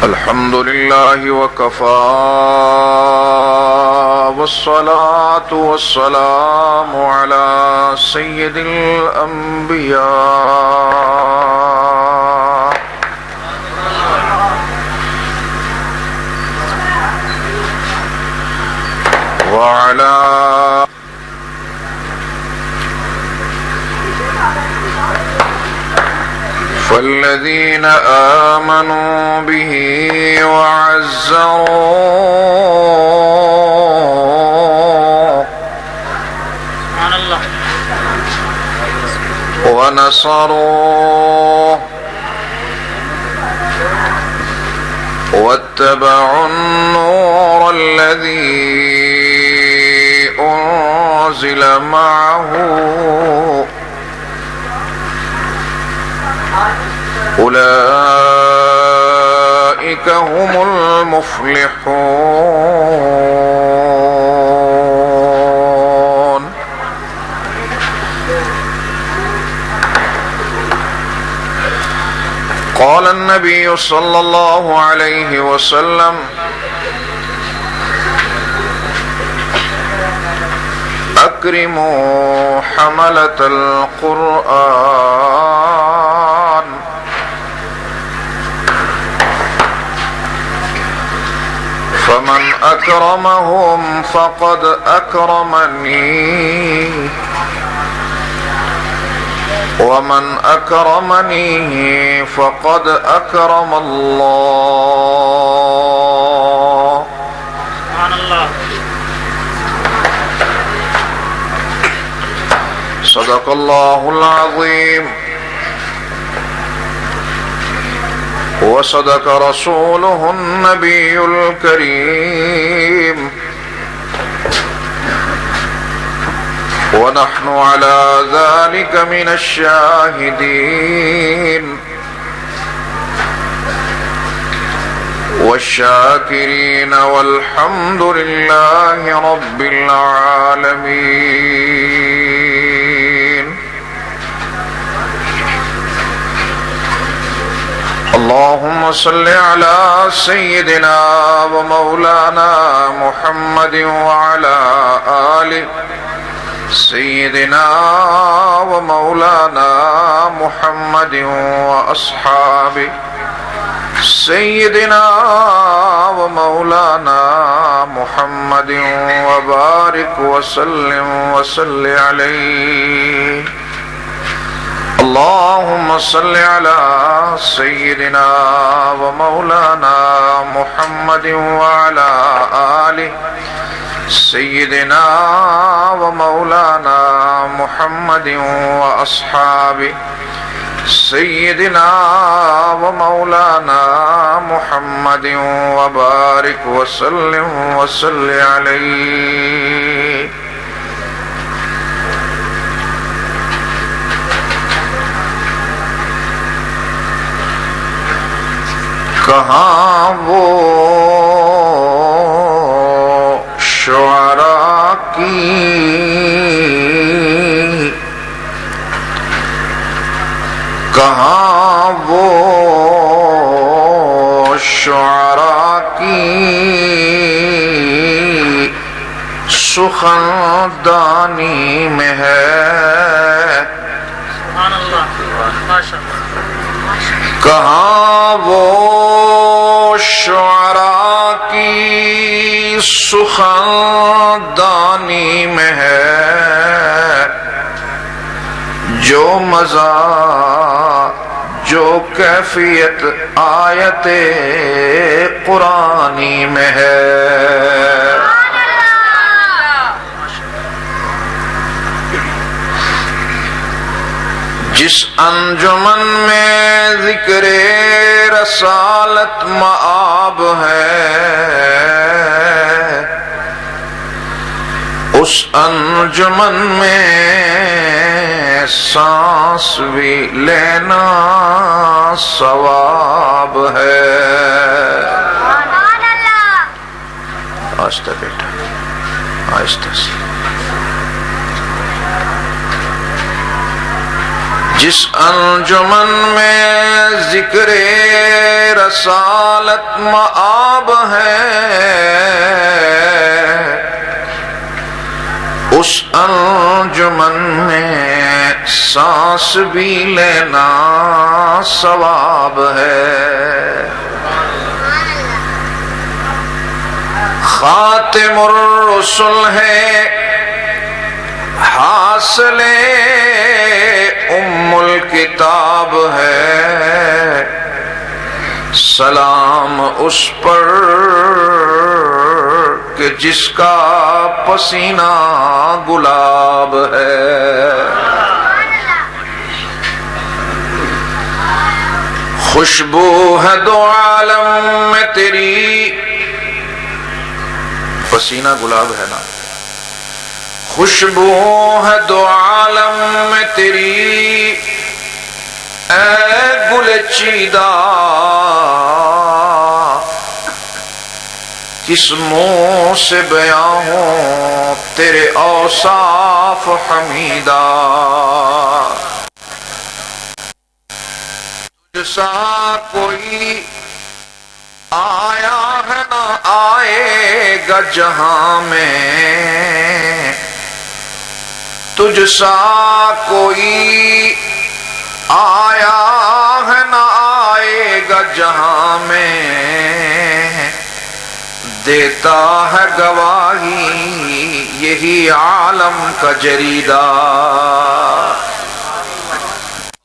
الحمد لله وكفى والصلاة والسلام على سيد الأنبياء وعلى فالذين آمنوا به وعزروه ونصروه واتبعوا النور الذي أنزل معه أولئك هم المفلحون. قال النبي صلى الله عليه وسلم: أكرموا حملة القرآن فمن أكرمهم فقد أكرمني ومن أكرمني فقد أكرم الله. سبحان الله. صدق الله العظيم وصدق رسوله النبي الكريم ونحن على ذلك من الشاهدين والشاكرين والحمد لله رب العالمين. اللهم صل على سيدنا ومولانا محمد وعلى آل سيدنا ومولانا محمد وأصحاب سيدنا ومولانا محمد وبارك وسلم وصل عليه. اللهم صل على سيدنا ومولانا محمد وعلى آل سيدنا ومولانا محمد وأصحاب سيدنا ومولانا محمد وبارك وسلم وصل عليه. کہاں وہ شعراء کی کہاں وہ شعراء کی سخندانی میں ہے. سبحان اللہ. کہاں وہ شعراء کی سخندانی میں ہے جو مزہ جو کیفیت آیت قرآنی میں ہے. جس انجمن میں ذکر رسالت مآب ہے اس انجمن میں سانس بھی لینا ثواب ہے. آہستہ بیٹا آہستہ سے. جس انجمن میں ذکر رسالت مآب ہے، اس انجمن میں سانس بھی لینا ثواب ہے۔ خاتم الرسل ہے، حاصل ام الکتاب ہے، سلام اس پر کہ جس کا پسینہ گلاب ہے۔ خوشبو ہے دو عالم میں تیری، پسینہ گلاب ہے نا، خوشبو ہے دو عالم میں تیری، اے گل چیدہ کس منہ سے بیاں ہوں تیرے اوصاف حمیدہ۔ تجھ سا کوئی آیا ہے نہ آئے گا جہاں میں، تجھ سا کوئی آیا ہے نہ آئے گا جہاں میں، دیتا ہے گواہی یہی عالم کا جریدہ۔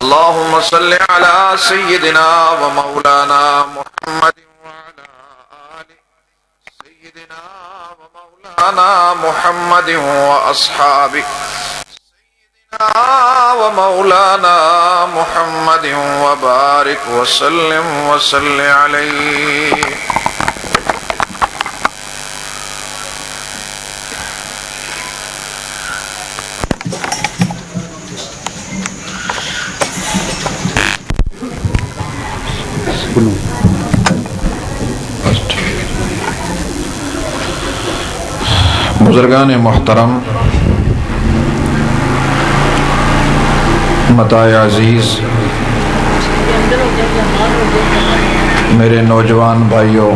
اللہم صل علی سیدنا و مولانا محمد وعلی آل سیدنا و مولانا محمد و اصحاب سیدنا و مولانا محمد و بارک وسلم وصل علیہ۔ بزرگان محترم، متاع عزیز، میرے نوجوان بھائیوں،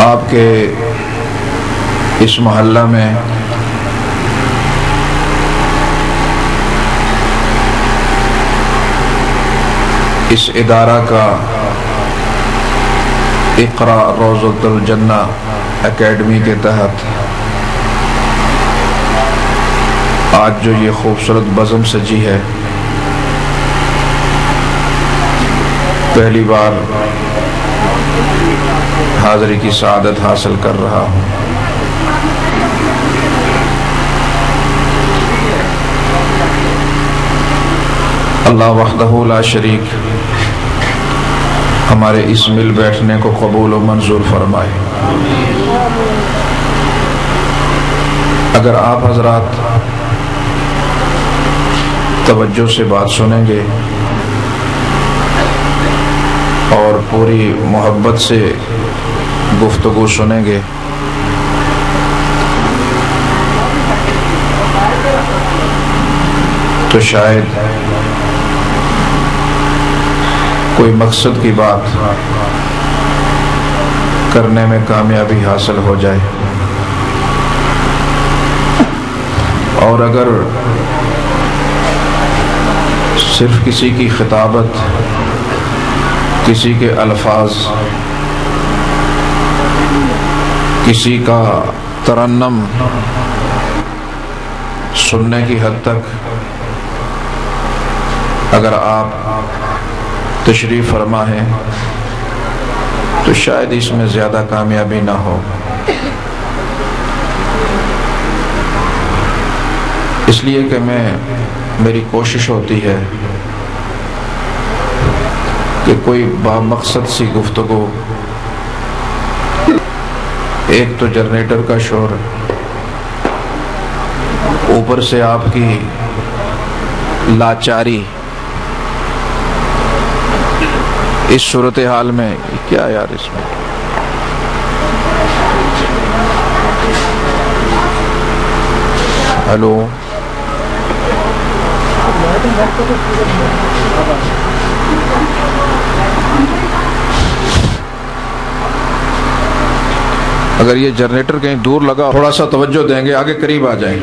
آپ کے اس محلہ میں اس ادارہ کا اقرا روضۃ الجنہ اکیڈمی کے تحت آج جو یہ خوبصورت بزم سجی ہے، پہلی بار حاضری کی سعادت حاصل کر رہا ہوں۔ اللہ وحدہ لا شریک ہمارے اس مل بیٹھنے کو قبول و منظور فرمائے۔ اگر آپ حضرات توجہ سے بات سنیں گے اور پوری محبت سے گفتگو سنیں گے تو شاید کوئی مقصد کی بات کرنے میں کامیابی حاصل ہو جائے، اور اگر صرف کسی کی خطابت، کسی کے الفاظ، کسی کا ترنم سننے کی حد تک اگر آپ تشریف فرما ہے تو شاید اس میں زیادہ کامیابی نہ ہو۔ اس لیے کہ میری کوشش ہوتی ہے کہ کوئی بامقصد سی گفتگو، ایک تو جنریٹر کا شور، اوپر سے آپ کی لاچاری، اس صورتحال میں کیا یار اس میں ہیلو، اگر یہ جنریٹر کہیں دور لگا تھوڑا سا توجہ دیں گے، آگے قریب آ جائیں،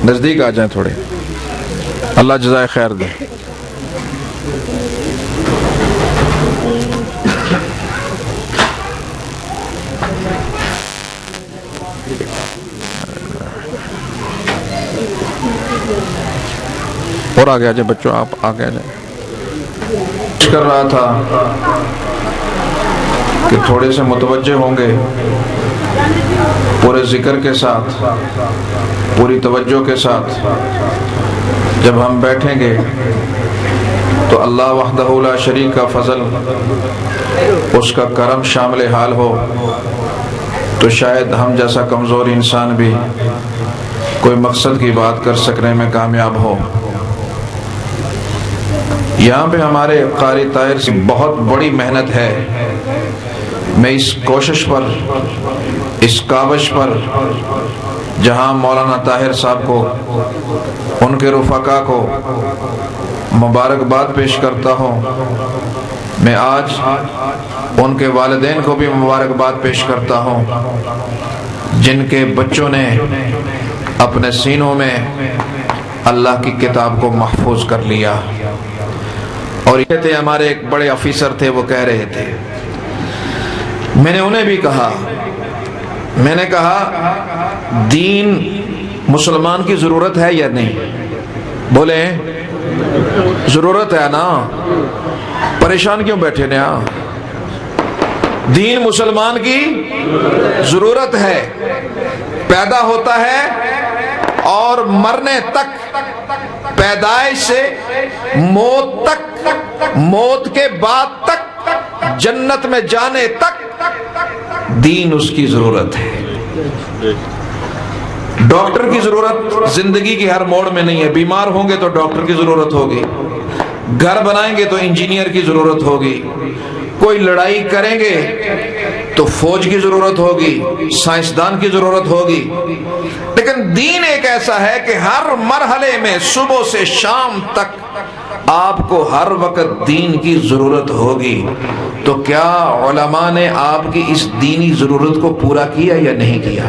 نزدیک آ جائیں تھوڑے، اللہ جزائے خیر دے۔ اور آگے آ جائیں بچوں، آپ آگے آ جائیں۔ کر رہا تھا کہ تھوڑے سے متوجہ ہوں گے، پورے ذکر کے ساتھ، پوری توجہ کے ساتھ جب ہم بیٹھیں گے تو اللہ وحدہ لا شریک کا فضل، اس کا کرم شامل حال ہو تو شاید ہم جیسا کمزور انسان بھی کوئی مقصد کی بات کر سکنے میں کامیاب ہو۔ یہاں پہ ہمارے قاری طاہر سے بہت بڑی محنت ہے۔ میں اس کوشش پر، اس کاوش پر، جہاں مولانا طاہر صاحب کو، ان کے رفقا کو مبارکباد پیش کرتا ہوں، میں آج ان کے والدین کو بھی مبارکباد پیش کرتا ہوں، جن کے بچوں نے اپنے سینوں میں اللہ کی کتاب کو محفوظ کر لیا۔ اور یہ تھے ہمارے ایک بڑے آفیسر تھے، وہ کہہ رہے تھے، میں نے انہیں بھی کہا، میں نے کہا دین مسلمان کی ضرورت ہے یا نہیں؟ بولے ضرورت ہے نا، پریشان کیوں بیٹھے نا؟ دین مسلمان کی ضرورت ہے، پیدا ہوتا ہے اور مرنے تک، پیدائش سے موت تک، موت کے بعد تک، جنت میں جانے تک دین اس کی ضرورت ہے۔ ڈاکٹر کی ضرورت زندگی کی ہر موڑ میں نہیں ہے، بیمار ہوں گے تو ڈاکٹر کی ضرورت ہوگی، گھر بنائیں گے تو انجینئر کی ضرورت ہوگی، کوئی لڑائی کریں گے تو فوج کی ضرورت ہوگی، سائنسدان کی ضرورت ہوگی، لیکن دین ایک ایسا ہے کہ ہر مرحلے میں صبح سے شام تک آپ کو ہر وقت دین کی ضرورت ہوگی۔ تو کیا علماء نے آپ کی اس دینی ضرورت کو پورا کیا یا نہیں کیا؟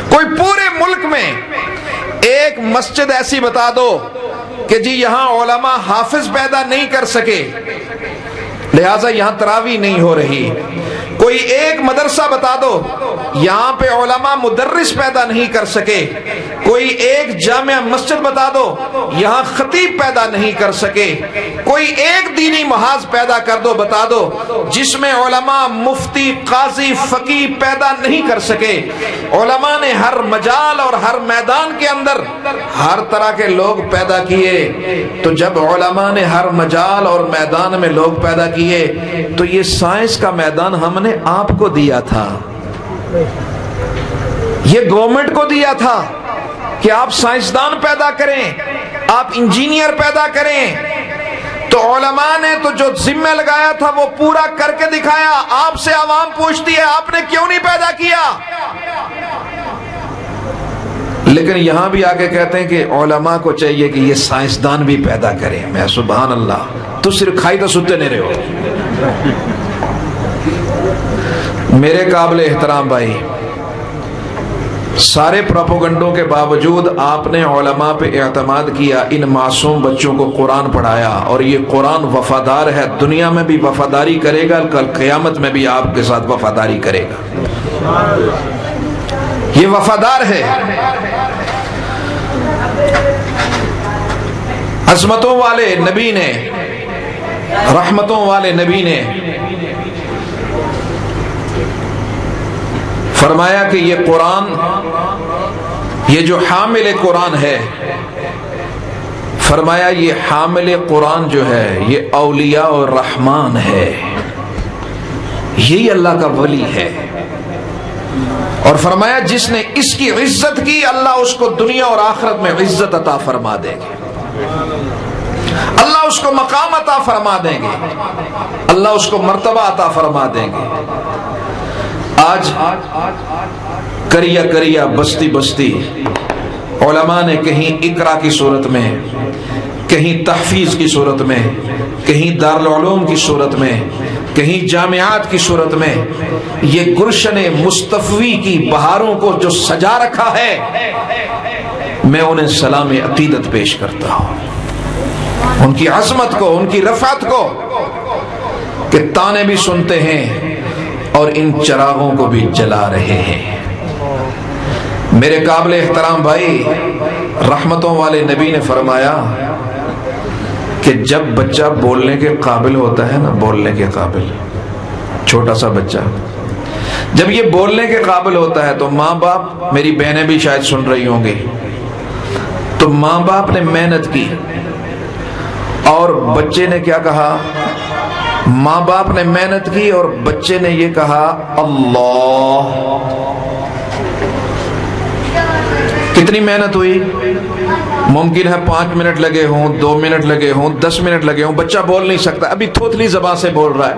کوئی پورے ملک میں ایک مسجد ایسی بتا دو کہ جی یہاں علماء حافظ پیدا نہیں کر سکے، لہٰذا یہاں تراویح نہیں ہو رہی۔ کوئی ایک مدرسہ بتا دو یہاں پہ علماء مدرس پیدا نہیں کر سکے، کوئی ایک جامع مسجد بتا دو یہاں خطیب پیدا نہیں کر سکے، کوئی ایک دینی محاذ پیدا کر دو، بتا دو جس میں علماء مفتی، قاضی، فقیہ پیدا نہیں کر سکے۔ علماء نے ہر مجال اور ہر میدان کے اندر ہر طرح کے لوگ پیدا کیے۔ تو جب علماء نے ہر مجال اور میدان میں لوگ پیدا کیے تو یہ سائنس کا میدان ہم نے آپ کو دیا تھا، یہ گورنمنٹ کو دیا تھا کہ آپ سائنسدان پیدا کریں، آپ انجینئر پیدا کریں۔ تو علماء نے تو جو ذمہ لگایا تھا وہ پورا کر کے دکھایا۔ آپ سے عوام پوچھتی ہے آپ نے کیوں نہیں پیدا کیا؟ لیکن یہاں بھی آگے کہتے ہیں کہ علماء کو چاہیے کہ یہ سائنسدان بھی پیدا کریں۔ میں سبحان اللہ، تو صرف کھائی تو ستے نہیں رہے ہو۔ میرے قابل احترام بھائی، سارے پروپیگنڈوں کے باوجود آپ نے علماء پہ اعتماد کیا، ان معصوم بچوں کو قرآن پڑھایا، اور یہ قرآن وفادار ہے، دنیا میں بھی وفاداری کرے گا، کل قیامت میں بھی آپ کے ساتھ وفاداری کرے گا، یہ وفادار ہے۔ عظمتوں والے نبی نے، رحمتوں والے نبی نے فرمایا کہ یہ قرآن، یہ جو حامل قرآن ہے، فرمایا یہ حامل قرآن جو ہے یہ اولیاء الرحمن ہے، یہی اللہ کا ولی ہے۔ اور فرمایا جس نے اس کی عزت کی اللہ اس کو دنیا اور آخرت میں عزت عطا فرما دیں گے، اللہ اس کو مقام عطا فرما دیں گے، اللہ اس کو مرتبہ عطا فرما دیں گے۔ آج کریا کریا بستی بستی علماء نے کہیں اقرا کی صورت میں، کہیں تحفیظ کی صورت میں، کہیں دارالعلوم کی صورت میں، کہیں جامعات کی صورت میں یہ گلشن مصطفی کی بہاروں کو جو سجا رکھا ہے، میں انہیں سلام عقیدت پیش کرتا ہوں، ان کی عظمت کو، ان کی رفعت کو، کہ تانے بھی سنتے ہیں اور ان چراغوں کو بھی جلا رہے ہیں۔ میرے قابل احترام بھائی، رحمتوں والے نبی نے فرمایا کہ جب بچہ بولنے کے قابل ہوتا ہے نا، بولنے کے قابل، چھوٹا سا بچہ جب یہ بولنے کے قابل ہوتا ہے تو ماں باپ، میری بہنیں بھی شاید سن رہی ہوں گی، تو ماں باپ نے محنت کی اور بچے نے کیا کہا؟ ماں باپ نے محنت کی اور بچے نے یہ کہا اللہ۔ کتنی محنت ہوئی؟ ممکن ہے 5 منٹ لگے ہوں، 2 منٹ لگے ہوں، 10 منٹ لگے ہوں، بچہ بول نہیں سکتا، ابھی تھوتلی زبان سے بول رہا ہے،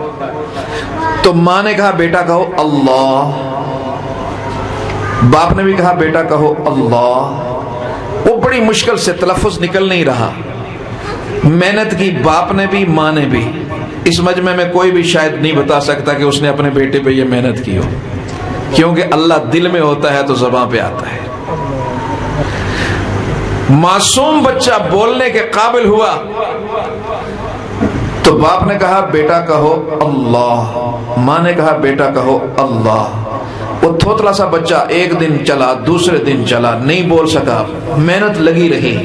تو ماں نے کہا بیٹا کہو اللہ، باپ نے بھی کہا بیٹا کہو اللہ۔ وہ بڑی مشکل سے تلفظ نکل نہیں رہا، محنت کی باپ نے بھی ماں نے بھی۔ اس مجمع میں کوئی بھی شاید نہیں بتا سکتا کہ اس نے اپنے بیٹے پہ یہ محنت کی ہو، کیونکہ اللہ دل میں ہوتا ہے تو زبان پہ آتا ہے۔ معصوم بچہ بولنے کے قابل ہوا تو باپ نے کہا بیٹا کہو اللہ، ماں نے کہا بیٹا کہو اللہ۔ وہ تھوتلا سا بچہ ایک دن چلا، دوسرے دن چلا، نہیں بول سکا، محنت لگی رہی۔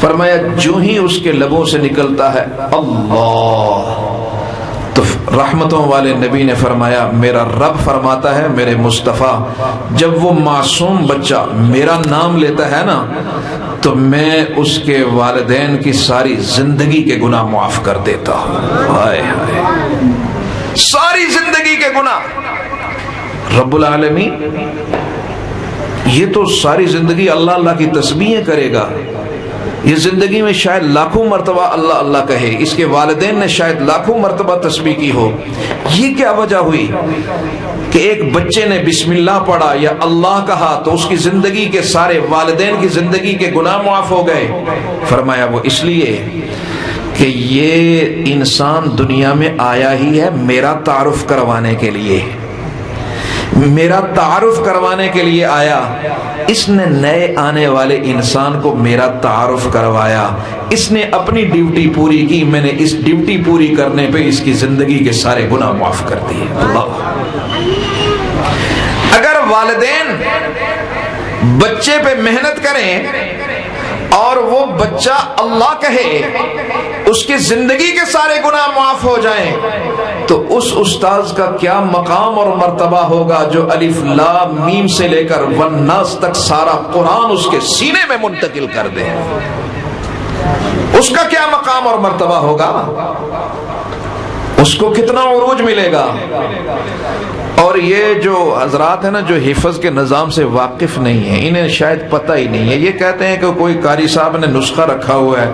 فرمایا جو ہی اس کے لبوں سے نکلتا ہے اللہ، تو رحمتوں والے نبی نے فرمایا میرا رب فرماتا ہے میرے مصطفیٰ جب وہ معصوم بچہ میرا نام لیتا ہے نا تو میں اس کے والدین کی ساری زندگی کے گناہ معاف کر دیتا ہوں۔ ہائے ہائے، ساری زندگی کے گناہ۔ رب العالمین یہ تو ساری زندگی اللہ اللہ کی تسبیحیں کرے گا، یہ زندگی میں شاید لاکھوں مرتبہ اللہ اللہ کہے، اس کے والدین نے شاید لاکھوں مرتبہ تسبیح کی ہو۔ یہ کیا وجہ ہوئی کہ ایک بچے نے بسم اللہ پڑھا یا اللہ کہا تو اس کی زندگی کے سارے، والدین کی زندگی کے گناہ معاف ہو گئے؟ فرمایا وہ اس لیے کہ یہ انسان دنیا میں آیا ہی ہے میرا تعارف کروانے کے لیے، میرا تعارف کروانے کے لیے آیا۔ اس نے نئے آنے والے انسان کو میرا تعارف کروایا، اس نے اپنی ڈیوٹی پوری کی، میں نے اس ڈیوٹی پوری کرنے پہ اس کی زندگی کے سارے گناہ معاف کر دیے۔ اللہ، اگر والدین بچے پہ محنت کریں اور وہ بچہ اللہ کہے، اس کی زندگی کے سارے گناہ معاف ہو جائیں، تو اس استاذ کا کیا مقام اور مرتبہ ہوگا جو الف لام میم سے لے کر والناس تک سارا قرآن اس کے سینے میں منتقل کر دے۔ اس کا کیا مقام اور مرتبہ ہوگا، اس کو کتنا عروج ملے گا۔ اور یہ جو حضرات ہیں نا جو حفظ کے نظام سے واقف نہیں ہیں، انہیں شاید پتہ ہی نہیں ہے، یہ کہتے ہیں کہ کوئی قاری صاحب نے نسخہ رکھا ہوا ہے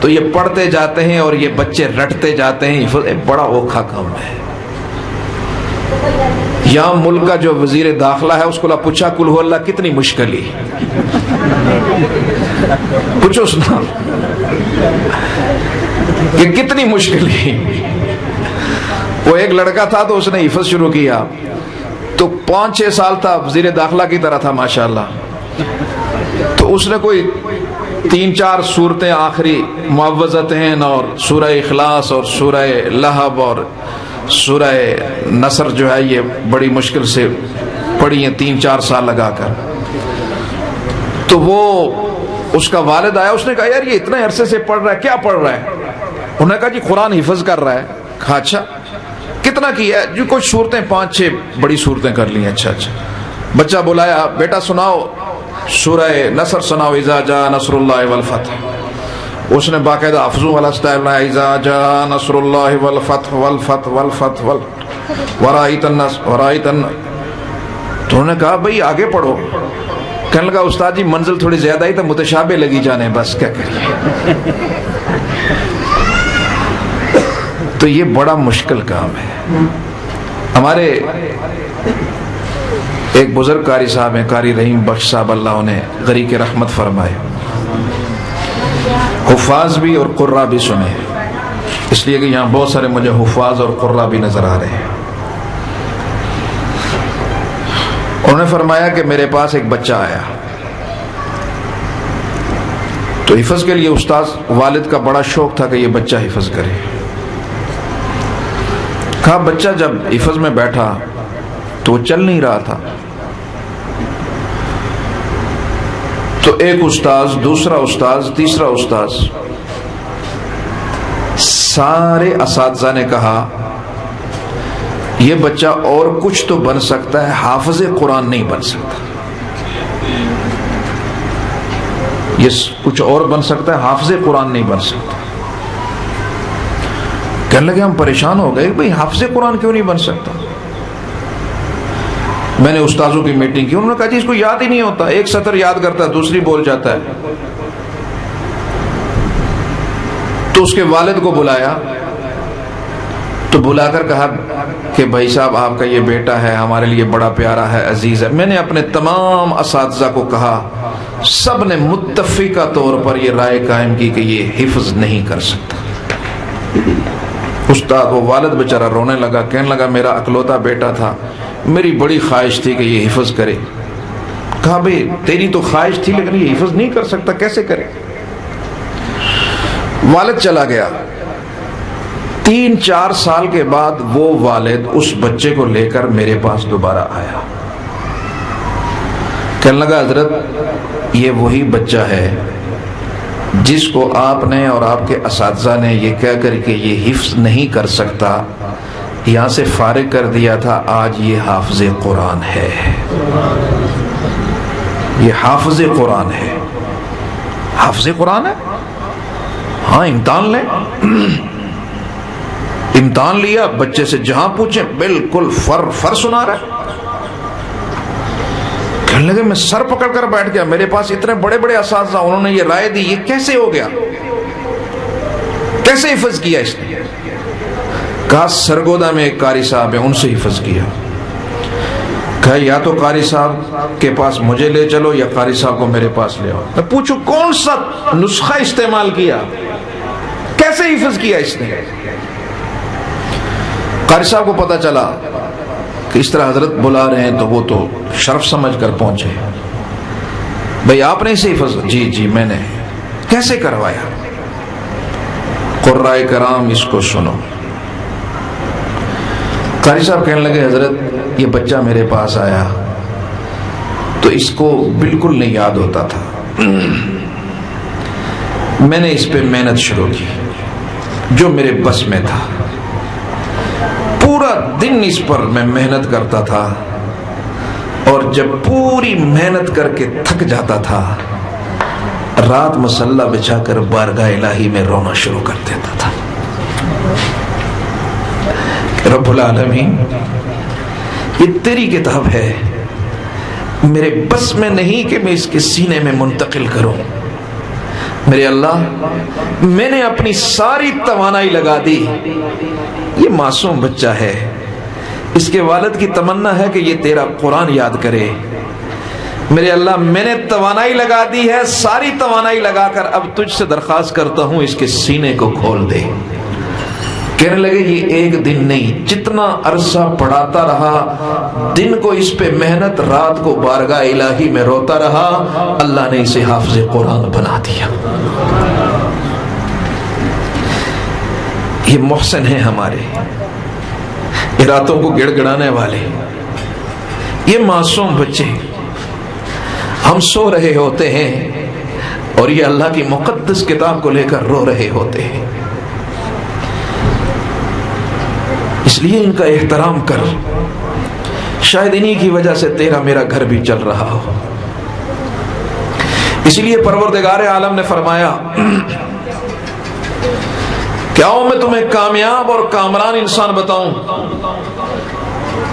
تو یہ پڑھتے جاتے ہیں اور یہ بچے رٹتے جاتے ہیں۔ حفظ ایک بڑا اوکھا کام ہے۔ یہاں ملک کا جو وزیر داخلہ ہے اس کو پوچھا قل ہو اللہ کتنی مشکل ہی، پوچھو سنا کہ کتنی مشکل ہی۔ وہ ایک لڑکا تھا تو اس نے حفظ شروع کیا تو 5-6 سال تھا، وزیر داخلہ کی طرح تھا ماشاءاللہ، تو اس نے کوئی 3-4 صورتیں آخری معوذتین اور سورہ اخلاص اور سورہ لہب اور سورہ نصر جو ہے یہ بڑی مشکل سے پڑھی ہیں 3-4 سال لگا کر۔ تو وہ اس کا والد آیا، اس نے کہا یار یہ اتنے عرصے سے پڑھ رہا ہے، کیا پڑھ رہا ہے؟ انہوں نے کہا جی قرآن حفظ کر رہا ہے۔ کہا اچھا کتنا کیا ہے؟ جو کچھ صورتیں 5-6 بڑی صورتیں کر لی ہیں۔ اچھا اچھا، بچہ بلایا بیٹا سناؤ سورہ نصر سناؤ، اذا جاء نصر اللہ والفتح۔ اس نے باقاعدہ حفظوں والا سٹائل بنایا، اذا جاء نصر اللہ والفتح والفتح والفتح ورائیت النصر ورائیت النصر۔ تو انہوں نے کہا بھئی آگے پڑھو۔ کہنے لگا استاد جی منزل تھوڑی زیادہ ہی تو متشابہ لگی جانے، بس کیا کریے۔ تو یہ بڑا مشکل کام ہے۔ ہمارے ایک بزرگ قاری صاحب ہیں، قاری رحیم بخش صاحب، اللہ انہیں غریق رحمت فرمائے، حفاظ بھی اور قرہ بھی سنے، اس لیے کہ یہاں بہت سارے مجھے حفاظ اور قرہ بھی نظر آ رہے ہیں۔ انہوں نے فرمایا کہ میرے پاس ایک بچہ آیا تو حفظ کے لیے استاذ والد کا بڑا شوق تھا کہ یہ بچہ حفظ کرے۔ کہا بچہ جب حفظ میں بیٹھا تو وہ چل نہیں رہا تھا، تو ایک استاذ، دوسرا استاذ، تیسرا استاذ، سارے اساتذہ نے کہا یہ بچہ اور کچھ تو بن سکتا ہے، حافظ قرآن نہیں بن سکتا، یہ کچھ اور بن سکتا ہے، حافظ قرآن نہیں بن سکتا۔ کہنے لگے ہم پریشان ہو گئے بھئی حافظ قرآن کیوں نہیں بن سکتا؟ میں نے استاذوں کی میٹنگ کی، انہوں نے کہا جی اس کو یاد ہی نہیں ہوتا، ایک سطر یاد کرتا ہے دوسری بول جاتا ہے۔ تو اس کے والد کو بلایا، تو بلا کر کہا کہ بھائی صاحب آپ کا یہ بیٹا ہے، ہمارے لیے بڑا پیارا ہے، عزیز ہے۔ میں نے اپنے تمام اساتذہ کو کہا، سب نے متفقہ طور پر یہ رائے قائم کی کہ یہ حفظ نہیں کر سکتا۔ استاد وہ والد بیچارہ رونے لگا، کہنے لگا میرا اکلوتا بیٹا تھا، میری بڑی خواہش تھی کہ یہ حفظ کرے۔ کہا بھئی تیری تو خواہش تھی لیکن یہ حفظ نہیں کر سکتا، کیسے کرے؟ والد چلا گیا۔ 3-4 سال کے بعد وہ والد اس بچے کو لے کر میرے پاس دوبارہ آیا، کہنے لگا حضرت یہ وہی بچہ ہے جس کو آپ نے اور آپ کے اساتذہ نے یہ کہہ کر کہ یہ حفظ نہیں کر سکتا یہاں سے فارغ کر دیا تھا، آج یہ حافظ قرآن ہے، یہ حافظ قرآن ہے۔ حافظ قرآن ہے؟ ہاں امتحان لیں۔ امتحان لیا، بچے سے جہاں پوچھیں بالکل فر سنا رہا ہے۔ کہنے لگے میں سر پکڑ کر بیٹھ گیا، میرے پاس اتنے بڑے بڑے اساتذہ، انہوں نے یہ رائے دی، یہ کیسے ہو گیا، کیسے حفظ کیا اس نے؟ کہا سرگودا میں ایک قاری صاحب ہیں، ان سے حفظ کیا۔ کہا یا تو قاری صاحب کے پاس مجھے لے چلو یا قاری صاحب کو میرے پاس لے آؤ، میں پوچھو کون سا نسخہ استعمال کیا، کیسے حفظ کیا اس نے؟ قاری صاحب کو پتا چلا کہ اس طرح حضرت بلا رہے ہیں تو وہ تو شرف سمجھ کر پہنچے۔ بھئی آپ نے اسے حفظ؟ جی میں نے۔ کیسے کروایا؟ قرائے کرام اس کو سنو۔ قاری صاحب کہنے لگے حضرت یہ بچہ میرے پاس آیا تو اس کو بالکل نہیں یاد ہوتا تھا، میں نے اس پہ محنت شروع کی جو میرے بس میں تھا، پورا دن اس پر میں محنت کرتا تھا، اور جب پوری محنت کر کے تھک جاتا تھا رات مصلی بچھا کر بارگاہ الہی میں رونا شروع کر دیتا تھا۔ رب العالمین یہ تیری کتاب ہے، میرے بس میں نہیں کہ میں اس کے سینے میں منتقل کروں، میرے اللہ میں نے اپنی ساری توانائی لگا دی، یہ معصوم بچہ ہے، اس کے والد کی تمنا ہے کہ یہ تیرا قرآن یاد کرے، میرے اللہ میں نے توانائی لگا دی ہے، ساری توانائی لگا کر اب تجھ سے درخواست کرتا ہوں اس کے سینے کو کھول دے۔ کہنے لگے یہ ایک دن نہیں، جتنا عرصہ پڑھاتا رہا، دن کو اس پہ محنت، رات کو بارگاہ الہی میں روتا رہا، اللہ نے اسے حافظ قرآن بنا دیا۔ یہ محسن ہیں ہمارے، ارادوں کو گڑ گڑانے والے، یہ معصوم بچے، ہم سو رہے ہوتے ہیں اور یہ اللہ کی مقدس کتاب کو لے کر رو رہے ہوتے ہیں، اس لیے ان کا احترام کر، شاید انہی کی وجہ سے تیرا میرا گھر بھی چل رہا ہو۔ اس لیے پروردگار عالم نے فرمایا کیا میں تمہیں کامیاب اور کامران انسان بتاؤں؟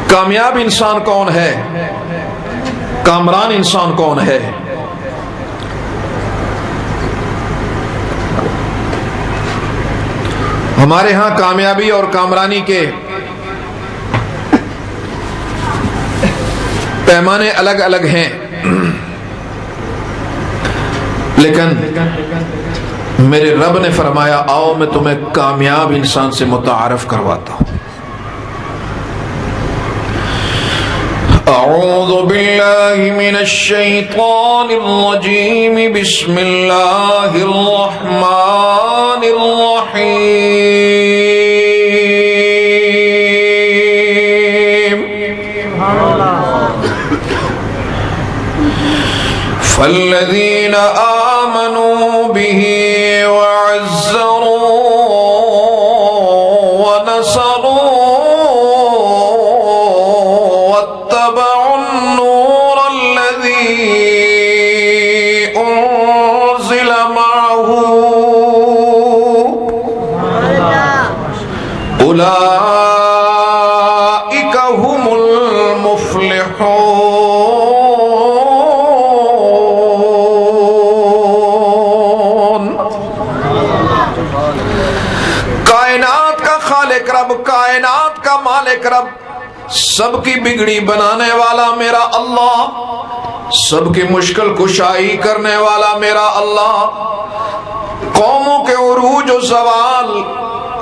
کامیاب انسان کون ہے، کامران انسان کون ہے؟ ہمارے ہاں کامیابی اور کامرانی کے پیمانے الگ الگ ہیں، لیکن میرے رب نے فرمایا آؤ میں تمہیں کامیاب انسان سے متعارف کرواتا ہوں۔ اعوذ باللہ من الشیطان الرجیم، بسم اللہ الرحمن الرحیم۔ فالذین آمنوا به وعزروا ونصروا واتبعوا النور الذي أنزل معه أولئك هم المفلحون۔ کائنات کا خالق رب، کائنات کا مالک رب، سب کی بگڑی بنانے والا میرا اللہ، سب کی مشکل کشائی کرنے والا میرا اللہ، قوموں کے عروج و زوال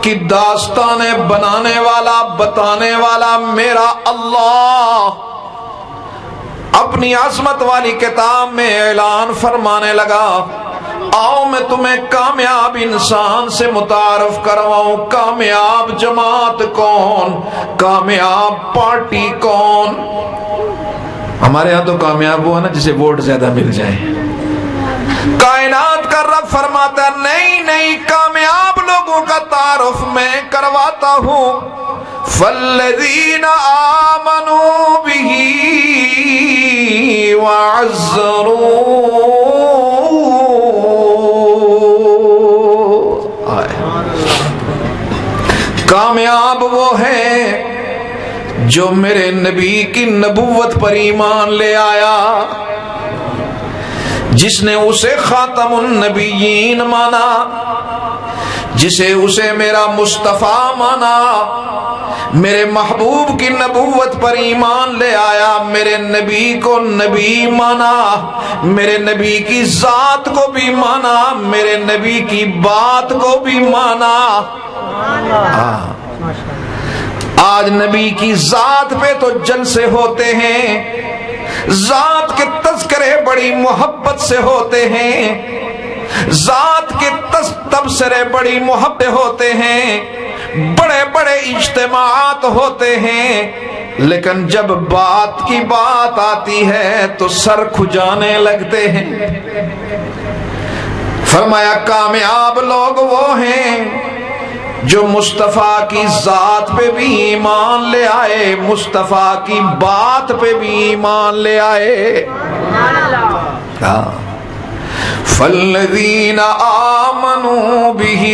کی داستانیں بنانے والا بتانے والا میرا اللہ اپنی عظمت والی کتاب میں اعلان فرمانے لگا آؤ میں تمہیں کامیاب انسان سے متعارف کرواؤں۔ کامیاب جماعت کون، کامیاب پارٹی کون؟ ہمارے ہاں تو کامیاب ہوا نا جسے ووٹ زیادہ مل جائے۔ کائنات کا رب فرماتا ہے نہیں نہیں، کامیاب لوگوں کا تعارف میں کرواتا ہوں۔ فالذین آمنوا به وعزروا، کامیاب وہ ہے جو میرے نبی کی نبوت پر ایمان لے آیا، جس نے اسے خاتم النبیین مانا، جسے اسے میرا مصطفیٰ مانا، میرے محبوب کی نبوت پر ایمان لے آیا، میرے نبی کو نبی مانا، میرے نبی کی ذات کو بھی مانا، میرے نبی کی بات کو بھی مانا۔ آج نبی کی ذات پہ تو جلسے ہوتے ہیں، ذات کے تذکرے بڑی محبت سے ہوتے ہیں، ذات کے تبصرے بڑی محبت ہوتے ہیں، بڑے بڑے اجتماعات ہوتے ہیں، لیکن جب بات کی بات آتی ہے تو سر کھجانے لگتے ہیں۔ فرمایا کامیاب لوگ وہ ہیں جو مصطفیٰ کی ذات پہ بھی ایمان لے آئے، مصطفیٰ کی بات پہ بھی ایمان لے آئے۔ فالذین آمنوا به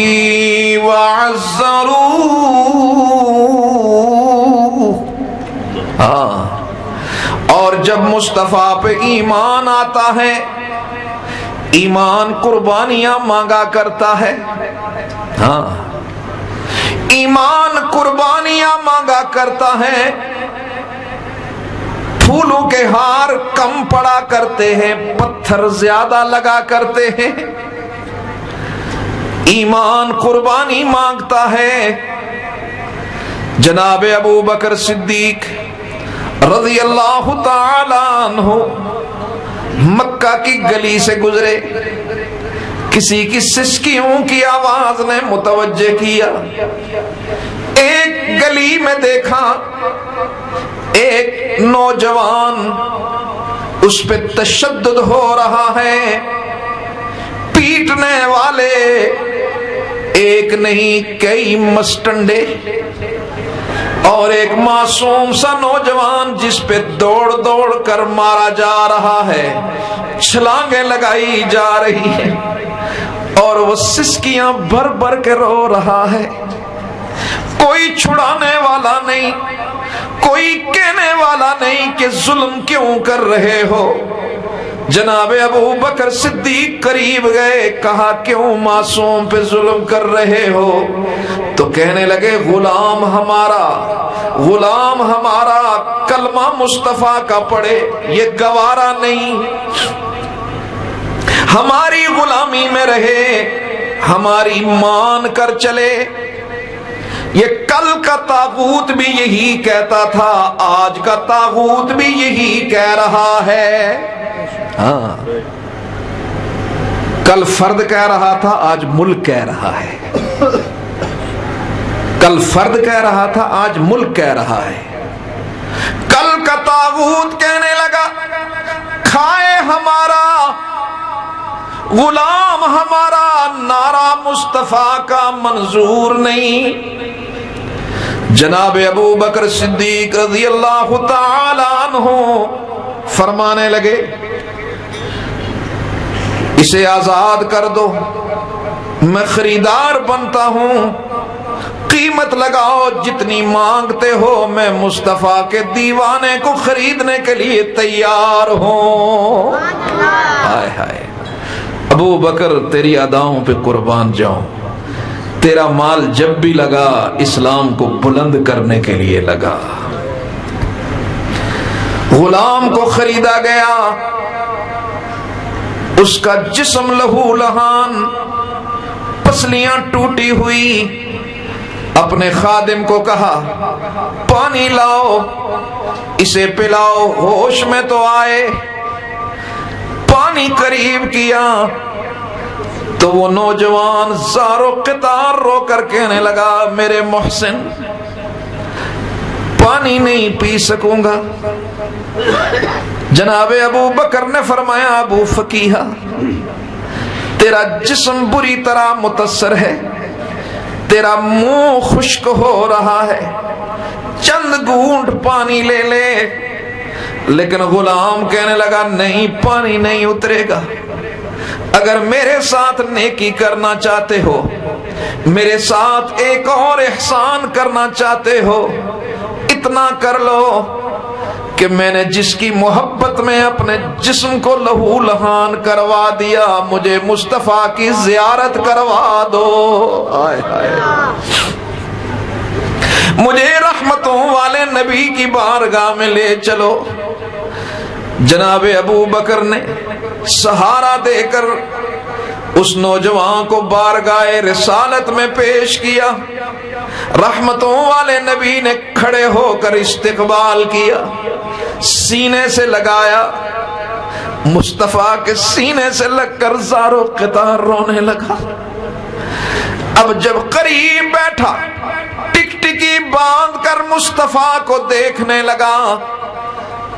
وعزروا، اور جب مصطفیٰ پہ ایمان آتا ہے، ایمان قربانیاں مانگا کرتا ہے۔ ایمان قربانیاں مانگا کرتا ہے، پھولوں کے ہار کم پڑا کرتے ہیں، پتھر زیادہ لگا کرتے ہیں۔ ایمان قربانی مانگتا ہے۔ جناب ابو بکر صدیق رضی اللہ تعالی عنہ مکہ کی گلی سے گزرے، کسی کی سسکیوں کی آواز نے متوجہ کیا، ایک گلی میں دیکھا ایک نوجوان، اس پہ تشدد ہو رہا ہے، پیٹنے والے ایک نہیں کئی مسٹنڈے، اور ایک معصوم سا نوجوان جس پہ دوڑ دوڑ کر مارا جا رہا ہے، چھلانگیں لگائی جا رہی ہیں، اور وہ سسکیاں بھر بھر کے رو رہا ہے۔ کوئی چھڑانے والا نہیں، کوئی کہنے والا نہیں کہ ظلم کیوں کر رہے ہو۔ جناب ابو بکر صدیق قریب گئے، کہا کیوں معصوم پہ ظلم کر رہے ہو؟ تو کہنے لگے غلام ہمارا کلمہ مصطفیٰ کا پڑھے، یہ گوارا نہیں، ہماری غلامی میں رہے، ہماری مان کر چلے۔ یہ کل کا طاغوت بھی یہی کہتا تھا، آج کا طاغوت بھی یہی کہہ رہا ہے۔ ہاں، کل فرد کہہ رہا تھا، آج ملک کہہ رہا ہے۔ کل فرد کہہ رہا تھا، آج ملک کہہ رہا ہے۔ کل کا طاغوت کہنے لگا کھائے ہمارا، غلام ہمارا، نعرہ مصطفیٰ کا منظور نہیں۔ جناب ابو بکر صدیق رضی اللہ تعالی عنہ فرمانے لگے اسے آزاد کر دو، میں خریدار بنتا ہوں، قیمت لگاؤ جتنی مانگتے ہو، میں مصطفیٰ کے دیوانے کو خریدنے کے لیے تیار ہوں۔ ہائے ہائے، ابو بکر تیری اداؤں پہ قربان جاؤں، تیرا مال جب بھی لگا اسلام کو بلند کرنے کے لیے لگا۔ غلام کو خریدا گیا، اس کا جسم لہو لہان، پسلیاں ٹوٹی ہوئی، اپنے خادم کو کہا پانی لاؤ، اسے پلاؤ، ہوش میں تو آئے۔ پانی قریب کیا تو وہ نوجوان زار و قطار رو کر کہنے لگا میرے محسن، پانی نہیں پی سکوں گا۔ جناب ابو بکر نے فرمایا ابو فقیہ، تیرا جسم بری طرح متاثر ہے، تیرا منہ خشک ہو رہا ہے، چند گھونٹ پانی لے لے۔ لیکن غلام کہنے لگا نہیں، پانی نہیں اترے گا، اگر میرے ساتھ نیکی کرنا چاہتے ہو، میرے ساتھ ایک اور احسان کرنا چاہتے ہو، اتنا کر لو کہ میں نے جس کی محبت میں اپنے جسم کو لہو لہان کروا دیا، مجھے مصطفیٰ کی زیارت کروا دو۔ آئے آئے، مجھے رحمتوں والے نبی کی بارگاہ میں لے چلو۔ جناب ابو بکر نے سہارا دے کر اس نوجوان کو بارگاہ رسالت میں پیش کیا۔ رحمتوں والے نبی نے کھڑے ہو کر استقبال کیا، سینے سے لگایا، مصطفیٰ کے سینے سے لگ کر زار و قطار رونے لگا۔ اب جب قریب بیٹھا، ٹک ٹکی باندھ کر مصطفیٰ کو دیکھنے لگا۔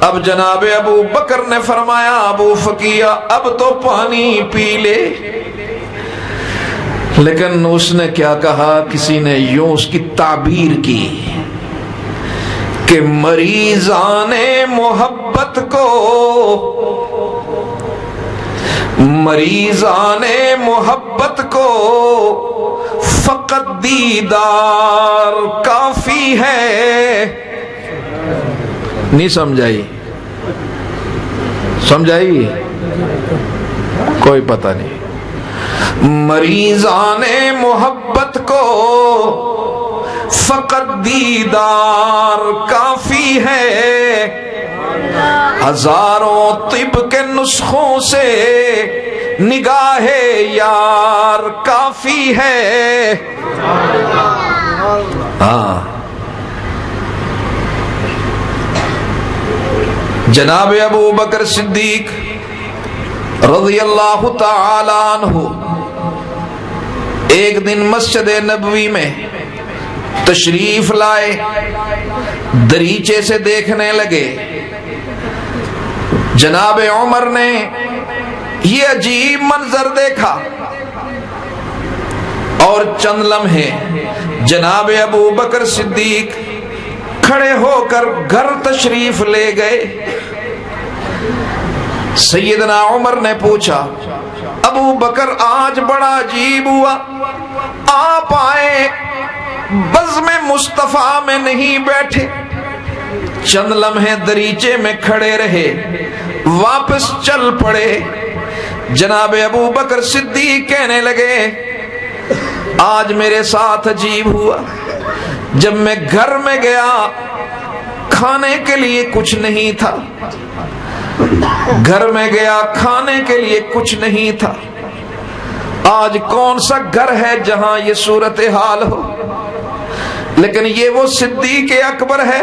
اب جناب ابو بکر نے فرمایا ابو فقیہ اب تو پانی پی لے۔ لیکن اس نے کیا کہا، کسی نے یوں اس کی تعبیر کی کہ مریضان محبت کو، مریضان محبت کو فقط دیدار کافی ہے۔ نہیں سمجھائی؟ سمجھائی؟ کوئی پتہ نہیں۔ مریضان محبت کو فقط دیدار کافی ہے، ہزاروں طب کے نسخوں سے نگاہ یار کافی ہے۔ ہاں، جناب ابو بکر صدیق رضی اللہ تعالی عنہ ایک دن مسجد نبوی میں تشریف لائے، دریچے سے دیکھنے لگے۔ جناب عمر نے یہ عجیب منظر دیکھا اور چند لمحے جناب ابو بکر صدیق کھڑے ہو کر گھر تشریف لے گئے۔ سیدنا عمر نے پوچھا ابو بکر آج بڑا عجیب ہوا، آپ آئے بزم مصطفیٰ میں نہیں بیٹھے، چند لمحے دریچے میں کھڑے رہے، واپس چل پڑے۔ جناب ابو بکر صدیق کہنے لگے آج میرے ساتھ عجیب ہوا، جب میں گھر میں گیا کھانے کے لیے کچھ نہیں تھا، گھر میں گیا کھانے کے لیے کچھ نہیں تھا۔ آج کون سا گھر ہے جہاں یہ صورتحال ہو؟ لیکن یہ وہ صدیق اکبر ہے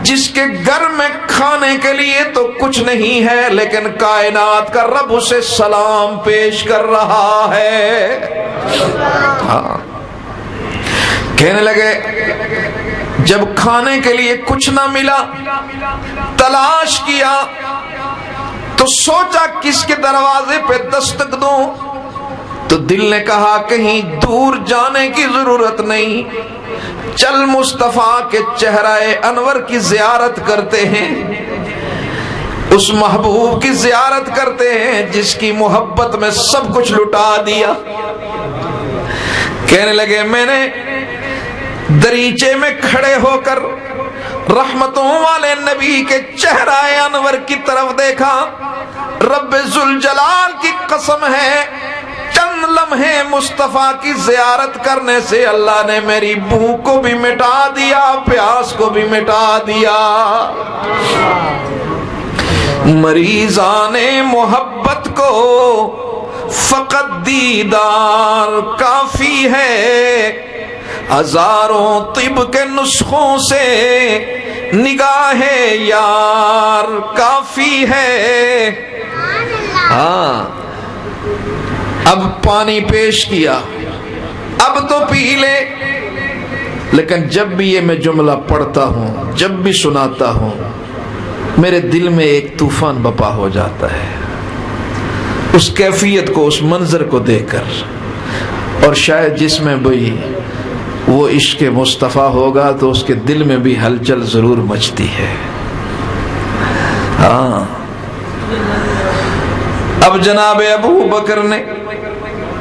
جس کے گھر میں کھانے کے لیے تو کچھ نہیں ہے، لیکن کائنات کا رب اسے سلام پیش کر رہا ہے۔ ہاں، کہنے لگے جب کھانے کے لیے کچھ نہ ملا، تلاش کیا تو سوچا کس کے دروازے پہ دستک دوں، تو دل نے کہا کہیں دور جانے کی ضرورت نہیں، چل مصطفیٰ کے چہرہ انور کی زیارت کرتے ہیں، اس محبوب کی زیارت کرتے ہیں جس کی محبت میں سب کچھ لٹا دیا۔ کہنے لگے میں نے دریچے میں کھڑے ہو کر رحمتوں والے نبی کے چہرہ انور کی طرف دیکھا، رب ذوالجلال کی قسم ہے چند لمحے مصطفیٰ کی زیارت کرنے سے اللہ نے میری بھوک کو بھی مٹا دیا، پیاس کو بھی مٹا دیا۔ مریضان محبت کو فقط دیدار کافی ہے، ہزاروں طب کے نسخوں سے نگاہ یار کافی ہے۔ ہاں، اب پانی پیش کیا، اب تو پی لے، لیکن جب بھی یہ میں جملہ پڑھتا ہوں، جب بھی سناتا ہوں، میرے دل میں ایک طوفان بپا ہو جاتا ہے اس کیفیت کو، اس منظر کو دیکھ کر، اور شاید جس میں بھی وہ عشق مصطفیٰ ہوگا تو اس کے دل میں بھی ہلچل ضرور مچتی ہے۔ ہاں، اب جناب ابو بکر نے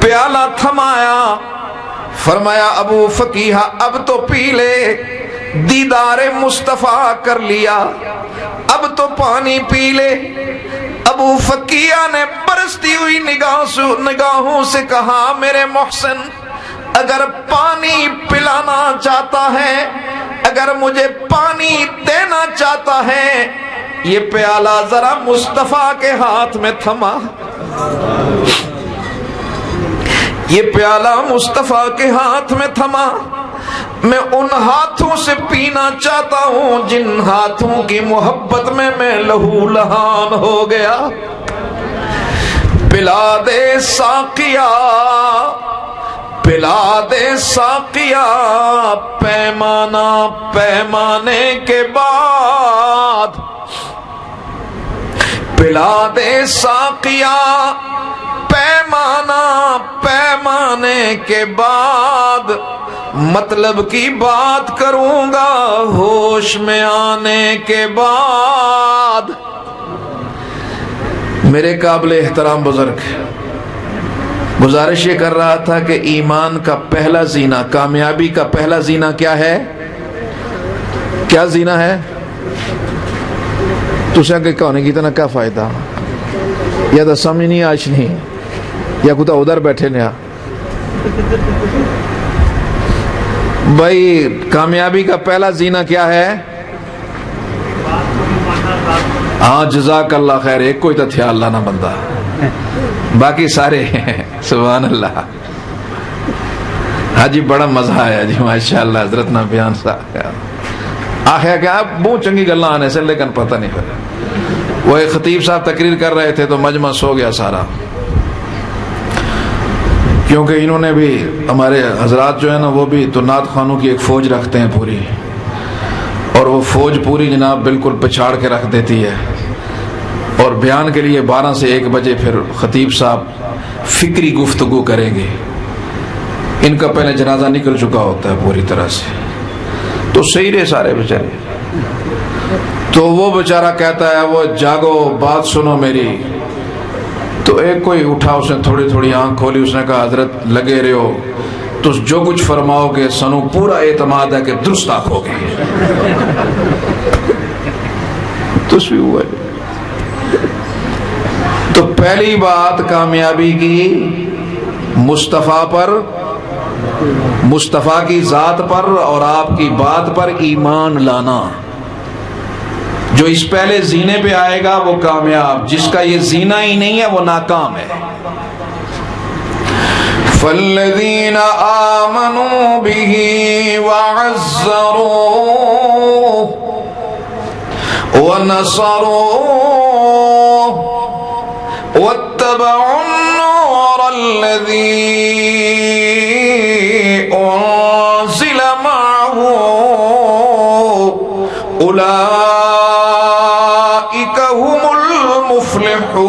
پیالہ تھمایا، فرمایا ابو فقیہ اب تو پی لے، دیدار مصطفیٰ کر لیا، اب تو پانی پی لے۔ ابو فقیہ نے برستی ہوئی نگاہوں سے کہا میرے محسن، اگر پانی پلانا چاہتا ہے، اگر مجھے پانی دینا چاہتا ہے، یہ پیالہ ذرا مصطفیٰ کے ہاتھ میں تھما، یہ پیالہ مصطفیٰ کے ہاتھ میں تھما، میں ان ہاتھوں سے پینا چاہتا ہوں جن ہاتھوں کی محبت میں لہو لہان ہو گیا۔ پلا دے ساقیا، پلا دے ساقیا، پیمانہ پیمانے کے بعد، پلا دے ساقیا، پیمانہ پیمانے کے بعد، مطلب کی بات کروں گا ہوش میں آنے کے بعد۔ میرے قابل احترام بزرگ، گزارش یہ کر رہا تھا کہ ایمان کا پہلا زینہ، کامیابی کا پہلا زینہ کیا ہے؟ کیا زینہ ہے؟ تُسے کہ کہنے کی تنا کیا فائدہ؟ یا تو سمجھ نہیں آج نہیں، یا کتا ادھر بیٹھے نیا۔ بھائی کامیابی کا پہلا زینہ کیا ہے؟ ہاں جزاک اللہ خیر، ایک کوئی تو تھیا اللہ نہ بندہ، باقی سارے ہیں سبحان اللہ۔ ہاں جی بڑا مزہ آیا جی ماشاءاللہ، حضرت نہ بیان صاحب آخیا کہ آپ بہت چنگی گلہ آنے سے، لیکن پتہ نہیں پھر وہ ایک خطیب صاحب تقریر کر رہے تھے تو مجمع سو گیا سارا، کیونکہ انہوں نے بھی، ہمارے حضرات جو ہے نا وہ بھی تو نعت خوانوں کی ایک فوج رکھتے ہیں پوری، اور وہ فوج پوری جناب بالکل پچھاڑ کے رکھ دیتی ہے، اور بیان کے لیے 12 سے 1 بجے پھر خطیب صاحب فکری گفتگو کریں گے۔ ان کا پہلے جنازہ نکل چکا ہوتا ہے پوری طرح سے، تو صحیح رہے سارے بیچارے۔ تو وہ بیچارہ کہتا ہے وہ جاگو بات سنو میری، تو ایک کوئی اٹھا، اس نے تھوڑی تھوڑی آنکھ کھولی، اس نے کہا حضرت لگے رہے ہو، تو جو کچھ فرماؤ گے سنو، پورا اعتماد ہے کہ درست آنکھو گے۔ تو اس بھی ہوا ہے۔ تو پہلی بات کامیابی کی مصطفیٰ پر مصطفیٰ کی ذات پر اور آپ کی بات پر ایمان لانا. جو اس پہلے زینے پہ آئے گا وہ کامیاب، جس کا یہ زینہ ہی نہیں ہے وہ ناکام ہے. فَالَّذِينَ آمَنُوا بِهِ وَعَزَّرُوهُ وَنَصَرُوهُ وَاتَّبَعُوا النُّورَ الَّذِي أُنزِلَ مَعَهُ أُولَئِكَ هُمُ الْمُفْلِحُونَ.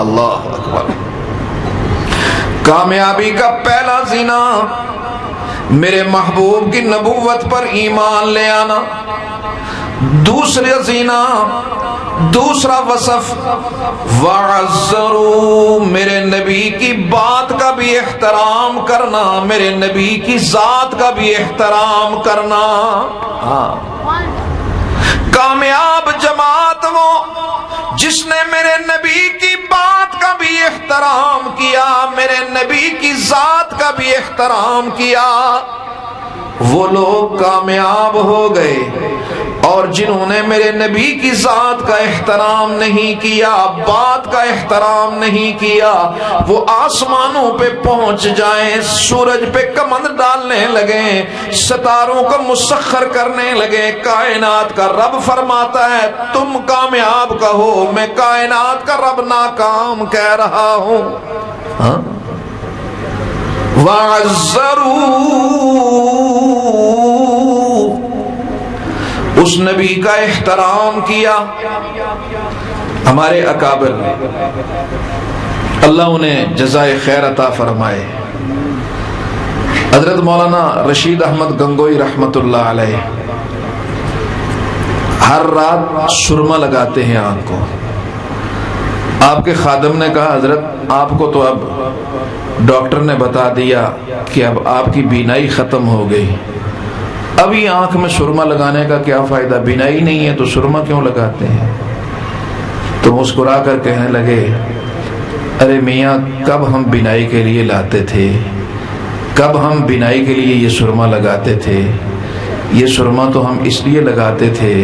اللہ اکبر. کامیابی کا پہلا زینہ میرے محبوب کی نبوت پر ایمان لے آنا. دوسرا زینہ، دوسرا وصف، وَعَزَّرُوا، میرے نبی کی بات کا بھی احترام کرنا، میرے نبی کی ذات کا بھی احترام کرنا. کامیاب جماعت وہ جس نے میرے نبی کی بات کا بھی احترام کیا، میرے نبی کی ذات کا بھی احترام کیا. وہ لوگ کامیاب ہو گئے. اور جنہوں نے میرے نبی کی ذات کا احترام نہیں کیا، بات کا احترام نہیں کیا، وہ آسمانوں پہ پہنچ جائیں، سورج پہ کمند ڈالنے لگے، ستاروں کو مسخر کرنے لگے. کائنات کا رب فرماتا ہے تم کامیاب کہو، میں کائنات کا رب ناکام کہہ رہا ہوں. وَعَزَّرُوا، اس نبی کا احترام کیا. ہمارے اکابر اللہ انہیں جزائے خیر عطا فرمائے، حضرت مولانا رشید احمد گنگوئی رحمت اللہ علیہ ہر رات سرما لگاتے ہیں آنکھ کو. آپ کے خادم نے کہا حضرت آپ کو تو اب ڈاکٹر نے بتا دیا کہ اب آپ کی بینائی ختم ہو گئی، ابھی آنکھ میں سرما لگانے کا کیا فائدہ، بینائی نہیں ہے تو سرما کیوں لگاتے ہیں؟ تو مسکرا کر کہنے لگے ارے میاں کب ہم بینائی کے لیے لاتے تھے، کب ہم بینائی کے لیے یہ سرما لگاتے تھے. یہ سرما تو ہم اس لیے لگاتے تھے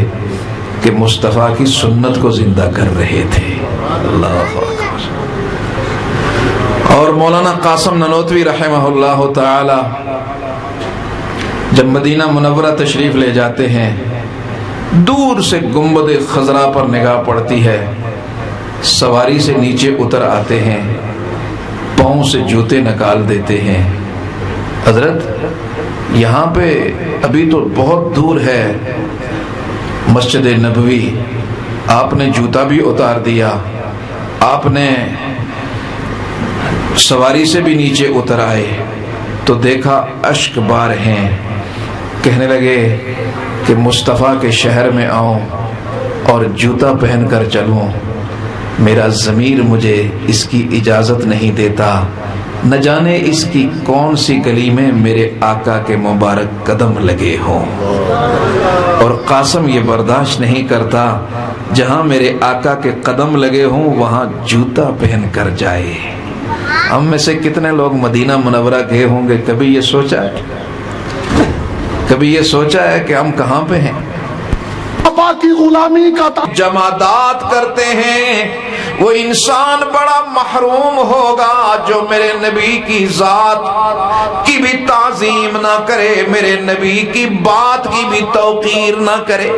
کہ مصطفیٰ کی سنت کو زندہ کر رہے تھے. اللہ اکبر. اور مولانا قاسم ننوتوی رحمہ اللہ تعالی جب مدینہ منورہ تشریف لے جاتے ہیں، دور سے گنبد خضرا پر نگاہ پڑتی ہے، سواری سے نیچے اتر آتے ہیں، پاؤں سے جوتے نکال دیتے ہیں. حضرت یہاں پہ ابھی تو بہت دور ہے مسجد نبوی، آپ نے جوتا بھی اتار دیا، آپ نے سواری سے بھی نیچے اتر آئے تو دیکھا اشک بار ہیں. کہنے لگے کہ مصطفیٰ کے شہر میں آؤں اور جوتا پہن کر چلوں، میرا ضمیر مجھے اس کی اجازت نہیں دیتا، نہ جانے اس کی کون سی گلی میں میرے آقا کے مبارک قدم لگے ہوں. اور قاسم یہ برداشت نہیں کرتا جہاں میرے آقا کے قدم لگے ہوں وہاں جوتا پہن کر جائے. ہم میں سے کتنے لوگ مدینہ منورہ گئے ہوں گے، کبھی یہ سوچا ہے، کبھی یہ سوچا ہے کہ ہم کہاں پہ ہیں؟ آقا کی غلامی کا جمادات کرتے ہیں. وہ انسان بڑا محروم ہوگا جو میرے نبی کی ذات کی بھی تعظیم نہ کرے، میرے نبی کی بات کی بھی توقیر نہ کرے.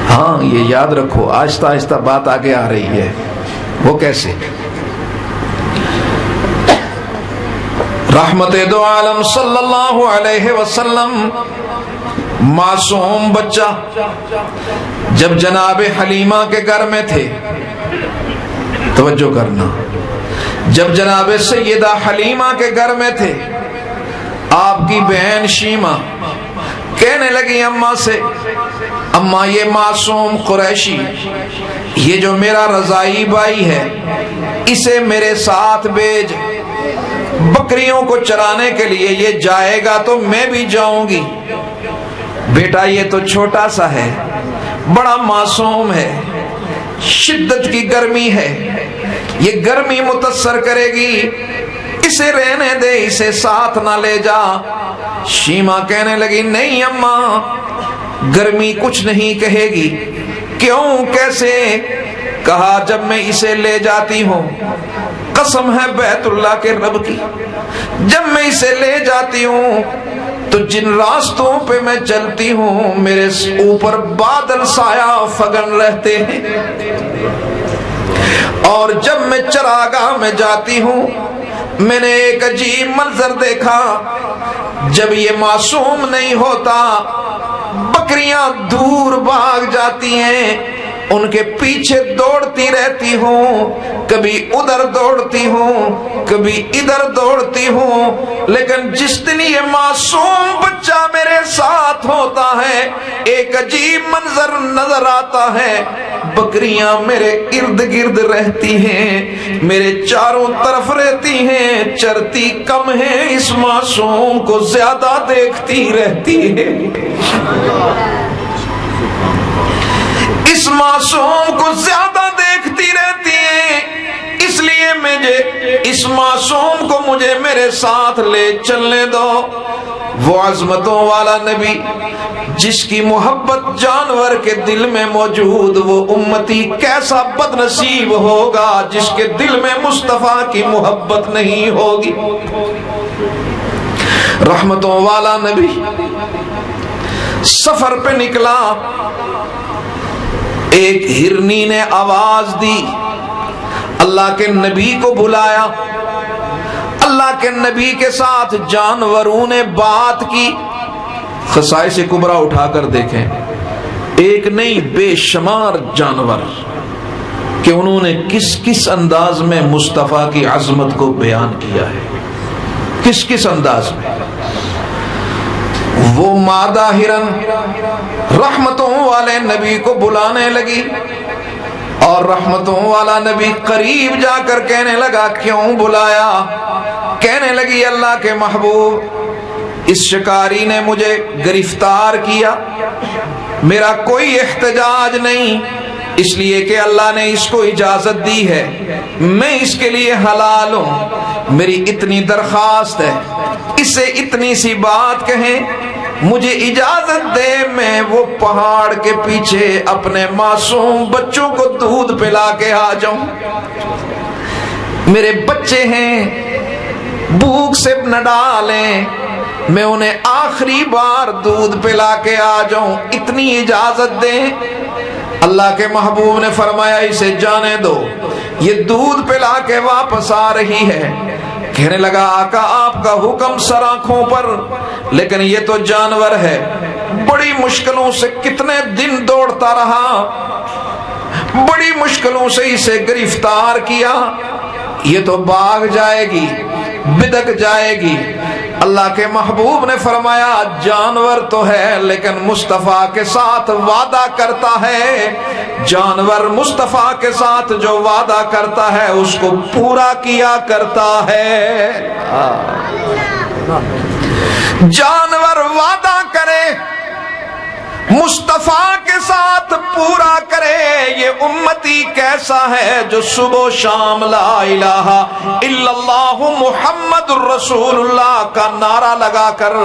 ہاں یہ یاد رکھو، آہستہ آہستہ بات آگے آ رہی ہے. وہ کیسے؟ رحمت دو عالم صلی اللہ علیہ وسلم معصوم بچہ جب جناب حلیمہ کے گھر میں تھے، توجہ کرنا، جب جناب سیدہ حلیمہ کے گھر میں تھے، آپ کی بہن شیمہ کہنے لگی اماں سے، اماں یہ معصوم قریشی، یہ جو میرا رضائی بھائی ہے، اسے میرے ساتھ بھیج، بکریوں کو چرانے کے لیے یہ جائے گا تو میں بھی جاؤں گی. بیٹا یہ تو چھوٹا سا ہے، بڑا معصوم ہے، شدت کی گرمی ہے، یہ گرمی متاثر کرے گی، اسے رہنے دے، اسے ساتھ نہ لے جا۔ شیما کہنے لگی نہیں اماں، گرمی کچھ نہیں کہے گی۔ کیوں، کیسے؟ کہا جب میں اسے لے جاتی ہوں، قسم ہے بیت اللہ کے رب کی، جب میں اسے لے جاتی ہوں تو جن راستوں پہ میں چلتی ہوں میرے اوپر بادل سایہ فگن رہتے ہیں، اور جب میں چراگاہ میں جاتی ہوں میں نے ایک عجیب منظر دیکھا، جب یہ معصوم نہیں ہوتا بکریاں دور بھاگ جاتی ہیں، ان کے پیچھے دوڑتی رہتی ہوں، کبھی ادھر دوڑتی ہوں کبھی ادھر دوڑتی ہوں، لیکن جس دن یہ معصوم بچہ میرے ساتھ ہوتا ہے ایک عجیب منظر نظر آتا ہے، بکریاں میرے ارد گرد رہتی ہیں، میرے چاروں طرف رہتی ہیں، چرتی کم ہے، اس معصوم کو زیادہ دیکھتی رہتی ہے، اس معصوم کو زیادہ دیکھتی رہتی ہے، اس لیے مجھے اس معصوم کو مجھے میرے ساتھ لے چلنے دو۔ وہ عظمتوں والا نبی جس کی محبت جانور کے دل میں موجود، وہ امتی کیسا بد نصیب ہوگا جس کے دل میں مصطفیٰ کی محبت نہیں ہوگی۔ رحمتوں والا نبی سفر پہ نکلا، ایک ہرنی نے آواز دی، اللہ کے نبی کو بلایا، اللہ کے نبی کے ساتھ جانوروں نے بات کی۔ خصائص کبریٰ اٹھا کر دیکھیں، ایک نہیں بے شمار جانور کہ انہوں نے کس کس انداز میں مصطفیٰ کی عظمت کو بیان کیا ہے، کس کس انداز میں۔ وہ مادہ ہرن رحمتوں والے نبی کو بلانے لگی، اور رحمتوں والا نبی قریب جا کر کہنے لگا کیوں بلایا؟ کہنے لگی اللہ کے محبوب، اس شکاری نے مجھے گرفتار کیا، میرا کوئی احتجاج نہیں، اس لیے کہ اللہ نے اس کو اجازت دی ہے، میں اس کے لیے حلال ہوں، میری اتنی درخواست ہے، اسے اتنی سی بات کہیں، مجھے اجازت دے میں وہ پہاڑ کے پیچھے اپنے معصوم بچوں کو دودھ پلا کے آ جاؤں، میرے بچے ہیں، بھوک سے نہ ڈالیں، میں انہیں آخری بار دودھ پلا کے آ جاؤں، اتنی اجازت دیں۔ اللہ کے محبوب نے فرمایا اسے جانے دو، یہ دودھ پلا کے واپس آ رہی ہے۔ کہنے لگا آقا آپ کا حکم سر آنکھوں پر، لیکن یہ تو جانور ہے، بڑی مشکلوں سے کتنے دن دوڑتا رہا، بڑی مشکلوں سے اسے گرفتار کیا، یہ تو بھاگ جائے گی، بدک جائے گی۔ اللہ کے محبوب نے فرمایا جانور تو ہے لیکن مصطفیٰ کے ساتھ وعدہ کرتا ہے، جانور مصطفیٰ کے ساتھ جو وعدہ کرتا ہے اس کو پورا کیا کرتا ہے۔ جانور وعدہ کرے مصطفیٰ کے ساتھ پورا کرے، یہ امتی کیسا ہے جو صبح و شام لا الہ الا اللہ محمد الرسول اللہ کا نعرہ لگا کر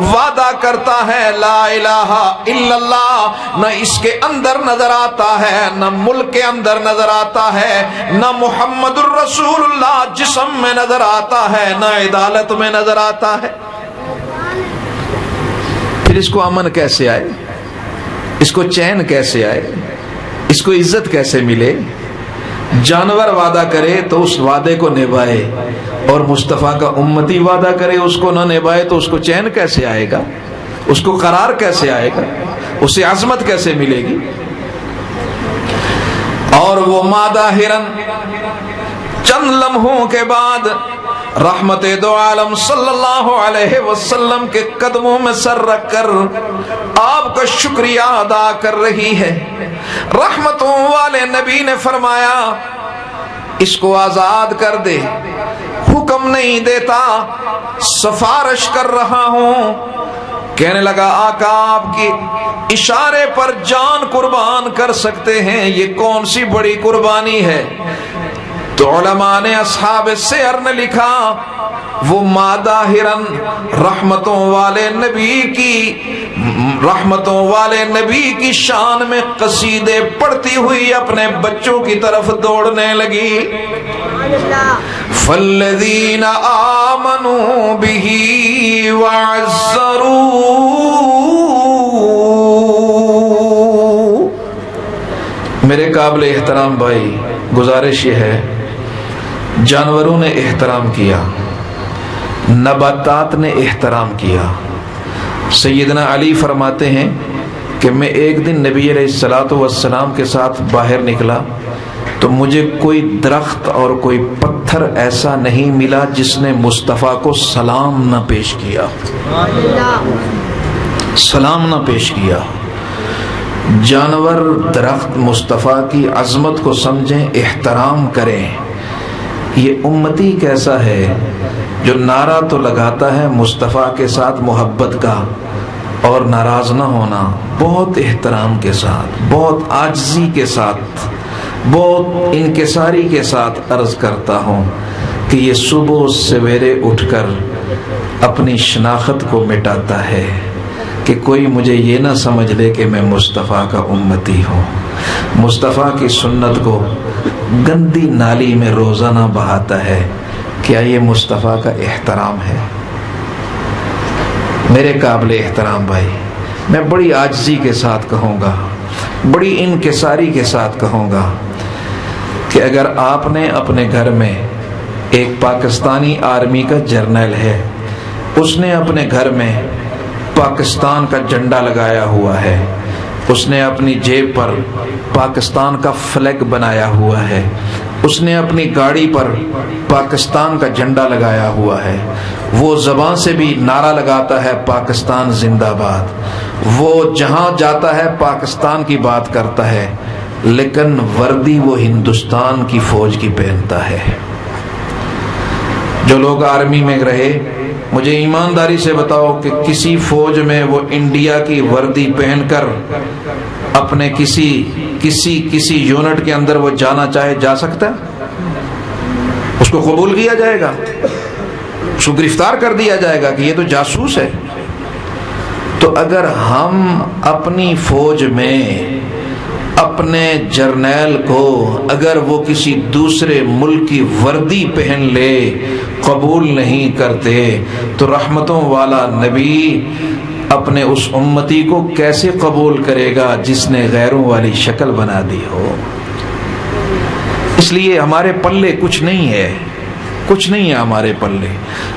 وعدہ کرتا ہے، لا الہ الا اللہ نہ اس کے اندر نظر آتا ہے، نہ ملک کے اندر نظر آتا ہے، نہ محمد الرسول اللہ جسم میں نظر آتا ہے، نہ عدالت میں نظر آتا ہے۔ پھر اس کو امن کیسے آئے، اس کو چین کیسے آئے، اس کو عزت کیسے ملے؟ جانور وعدہ کرے تو اس وعدے کو نبھائے، اور مصطفیٰ کا امتی وعدہ کرے اس کو نہ نبھائے تو اس کو چین کیسے آئے گا، اس کو قرار کیسے آئے گا، اسے عظمت کیسے ملے گی؟ اور وہ مادہ ہرن چند لمحوں کے بعد رحمت دو عالم صلی اللہ علیہ وسلم کے قدموں میں سر رکھ کر آپ کا شکریہ ادا کر رہی ہے۔ رحمتوں والے نبی نے فرمایا اس کو آزاد کر دے، حکم نہیں دیتا، سفارش کر رہا ہوں۔ کہنے لگا آقا آپ کی اشارے پر جان قربان کر سکتے ہیں، یہ کون سی بڑی قربانی ہے؟ تو علماء نے اصحاب سیر نے لکھا وہ مادہ ہرن رحمتوں والے نبی کی شان میں قصیدے پڑھتی ہوئی اپنے بچوں کی طرف دوڑنے لگی. فالذین آمنوا بہ وعزروه. میرے قابل احترام بھائی، گزارش یہ ہے، جانوروں نے احترام کیا، نباتات نے احترام کیا. سیدنا علی فرماتے ہیں کہ میں ایک دن نبی علیہ الصلوۃ والسلام کے ساتھ باہر نکلا تو مجھے کوئی درخت اور کوئی پتھر ایسا نہیں ملا جس نے مصطفیٰ کو سلام نہ پیش کیا. سلام نہ پیش کیا. جانور، درخت مصطفیٰ کی عظمت کو سمجھیں، احترام کریں. یہ امتی کیسا ہے جو نعرہ تو لگاتا ہے مصطفیٰ کے ساتھ محبت کا اور ناراض نہ ہونا، بہت احترام کے ساتھ، بہت عاجزی کے ساتھ، بہت انکساری کے ساتھ عرض کرتا ہوں کہ یہ صبح سویرے اٹھ کر اپنی شناخت کو مٹاتا ہے کہ کوئی مجھے یہ نہ سمجھ لے کہ میں مصطفیٰ کا امتی ہوں. مصطفیٰ کی سنت کو گندی نالی میں روزانہ بہاتا ہے. کیا یہ مصطفیٰ کا احترام ہے؟ میرے قابل احترام بھائی، میں بڑی عاجزی کے ساتھ کہوں گا، بڑی انکساری کے ساتھ کہوں گا کہ اگر آپ نے اپنے گھر میں ایک پاکستانی آرمی کا جرنیل ہے، اس نے اپنے گھر میں پاکستان کا جھنڈا لگایا ہوا ہے، اس نے اپنی جیب پر پاکستان کا فلیگ بنایا ہوا ہے، اس نے اپنی گاڑی پر پاکستان کا جھنڈا لگایا ہوا ہے، وہ زبان سے بھی نعرہ لگاتا ہے پاکستان زندہ باد، وہ جہاں جاتا ہے پاکستان کی بات کرتا ہے، لیکن وردی وہ ہندوستان کی فوج کی پہنتا ہے. جو لوگ آرمی میں رہے، مجھے ایمانداری سے بتاؤ کہ کسی فوج میں وہ انڈیا کی وردی پہن کر اپنے کسی یونٹ کے اندر وہ جانا چاہے جا سکتا ہے؟ اس کو قبول کیا جائے گا؟ اس کو گرفتار کر دیا جائے گا کہ یہ تو جاسوس ہے. تو اگر ہم اپنی فوج میں اپنے جرنیل کو اگر وہ کسی دوسرے ملک کی وردی پہن لے قبول نہیں کرتے تو رحمتوں والا نبی اپنے اس امتی کو کیسے قبول کرے گا جس نے غیروں والی شکل بنا دی ہو؟ اس لیے ہمارے پلے کچھ نہیں ہے، کچھ نہیں ہے ہمارے پلے.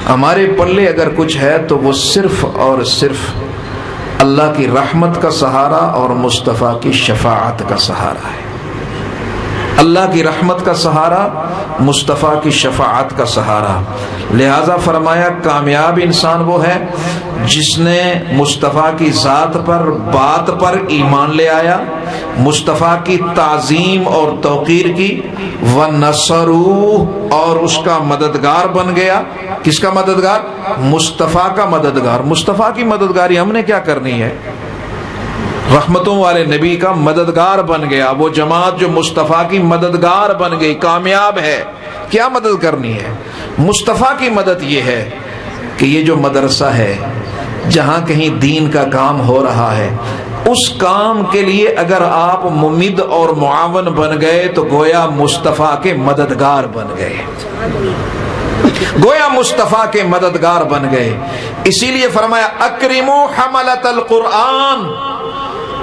ہمارے پلے اگر کچھ ہے تو وہ صرف اور صرف اللہ کی رحمت کا سہارا اور مصطفیٰ کی شفاعت کا سہارا ہے. اللہ کی رحمت کا سہارا، مصطفیٰ کی شفاعت کا سہارا. لہذا فرمایا کامیاب انسان وہ ہے جس نے مصطفیٰ کی ذات پر، بات پر ایمان لے آیا، مصطفیٰ کی تعظیم اور توقیر کی، وَنَصَرُوهُ اور اس کا مددگار بن گیا. کس کا مددگار؟ مصطفیٰ کا مددگار. مصطفیٰ کی مددگاری ہم نے کیا کرنی ہے؟ رحمتوں والے نبی کا مددگار بن گیا. وہ جماعت جو مصطفیٰ کی مددگار بن گئی کامیاب ہے. کیا مدد کرنی ہے؟ مصطفیٰ کی مدد یہ ہے کہ یہ جو مدرسہ ہے، جہاں کہیں دین کا کام ہو رہا ہے، اس کام کے لیے اگر آپ ممد اور معاون بن گئے تو گویا مصطفیٰ کے مددگار بن گئے، گویا مصطفیٰ کے مددگار بن گئے. اسی لیے فرمایا اکرموا حملۃ القرآن،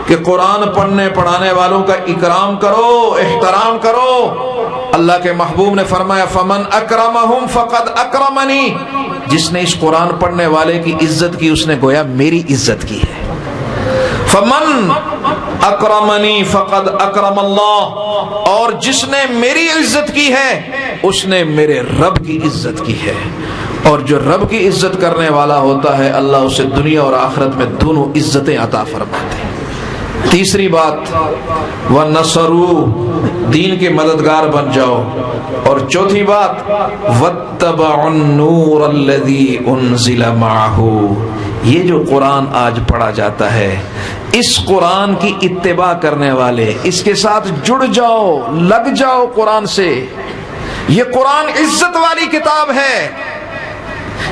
کہ قرآن پڑھنے پڑھانے والوں کا اکرام کرو، احترام کرو. اللہ کے محبوب نے فرمایا فمن اکرمہم فقد اکرمنی، جس نے اس قرآن پڑھنے والے کی عزت کی اس نے گویا میری عزت کی ہے. فمن اکرمنی فقد اکرم اللہ، اور جس نے میری عزت کی ہے اس نے میرے رب کی عزت کی ہے. اور جو رب کی عزت کرنے والا ہوتا ہے اللہ اسے دنیا اور آخرت میں دونوں عزتیں عطا فرماتے ہیں. تیسری بات وَنَصَرُوا، دین کے مددگار بن جاؤ. اور چوتھی بات وَاتَّبَعُوا النُّورَ الَّذِي أُنزِلَ مَعَهُ، یہ جو قرآن آج پڑھا جاتا ہے، اس قرآن کی اتباع کرنے والے اس کے ساتھ جڑ جاؤ، لگ جاؤ قرآن سے. یہ قرآن عزت والی کتاب ہے،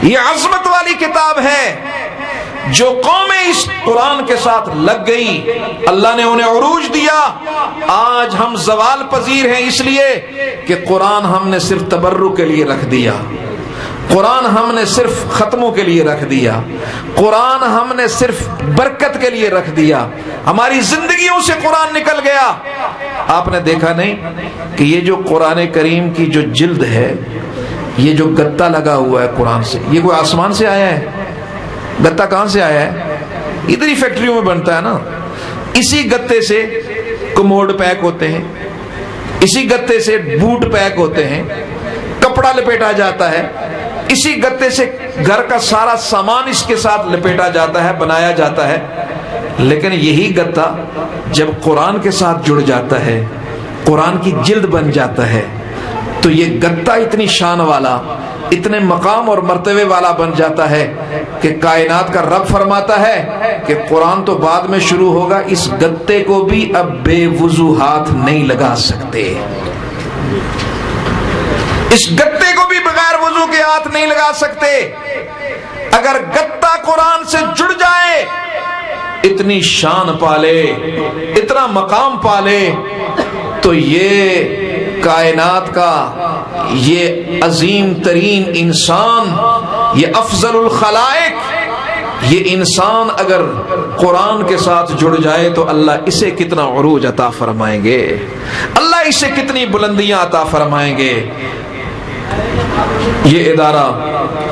یہ عظمت والی کتاب ہے۔ جو قومیں اس قرآن کے ساتھ لگ گئی اللہ نے انہیں عروج دیا۔ آج ہم زوال پذیر ہیں اس لیے کہ قرآن ہم نے صرف تبرک کے لیے رکھ دیا، قرآن ہم نے صرف ختموں کے لیے رکھ دیا، قرآن ہم نے صرف برکت کے لیے رکھ دیا، ہماری زندگیوں سے قرآن نکل گیا۔ آپ نے دیکھا نہیں کہ یہ جو قرآن کریم کی جو جلد ہے، یہ جو گتا لگا ہوا ہے قرآن سے، یہ کوئی آسمان سے آیا ہے؟ گتا کہاں سے آیا ہے؟ ادھر ہی فیکٹریوں میں بنتا ہے نا۔ اسی گتے سے کموڈ پیک ہوتے ہیں، اسی گتے سے بوٹ پیک ہوتے ہیں، کپڑا لپیٹا جاتا ہے، اسی گتے سے گھر کا سارا سامان اس کے ساتھ لپیٹا جاتا ہے، بنایا جاتا ہے۔ لیکن یہی گتا جب قرآن کے ساتھ جڑ جاتا ہے، قرآن کی جلد بن جاتا ہے، تو یہ گتا اتنی شان والا، اتنے مقام اور مرتبے والا بن جاتا ہے کہ کائنات کا رب فرماتا ہے کہ قرآن تو بعد میں شروع ہوگا، اس گتے کو بھی اب بے وضو ہاتھ نہیں لگا سکتے، اس گتے کو بھی بغیر وضو کے ہاتھ نہیں لگا سکتے۔ اگر گتا قرآن سے جڑ جائے، اتنی شان پالے، اتنا مقام پالے، تو یہ کائنات کا یہ عظیم ترین انسان، یہ افضل الخلائق، یہ انسان اگر قرآن کے ساتھ جڑ جائے تو اللہ اسے کتنا عروج عطا فرمائیں گے، اللہ اسے کتنی بلندیاں عطا فرمائیں گے۔ یہ ادارہ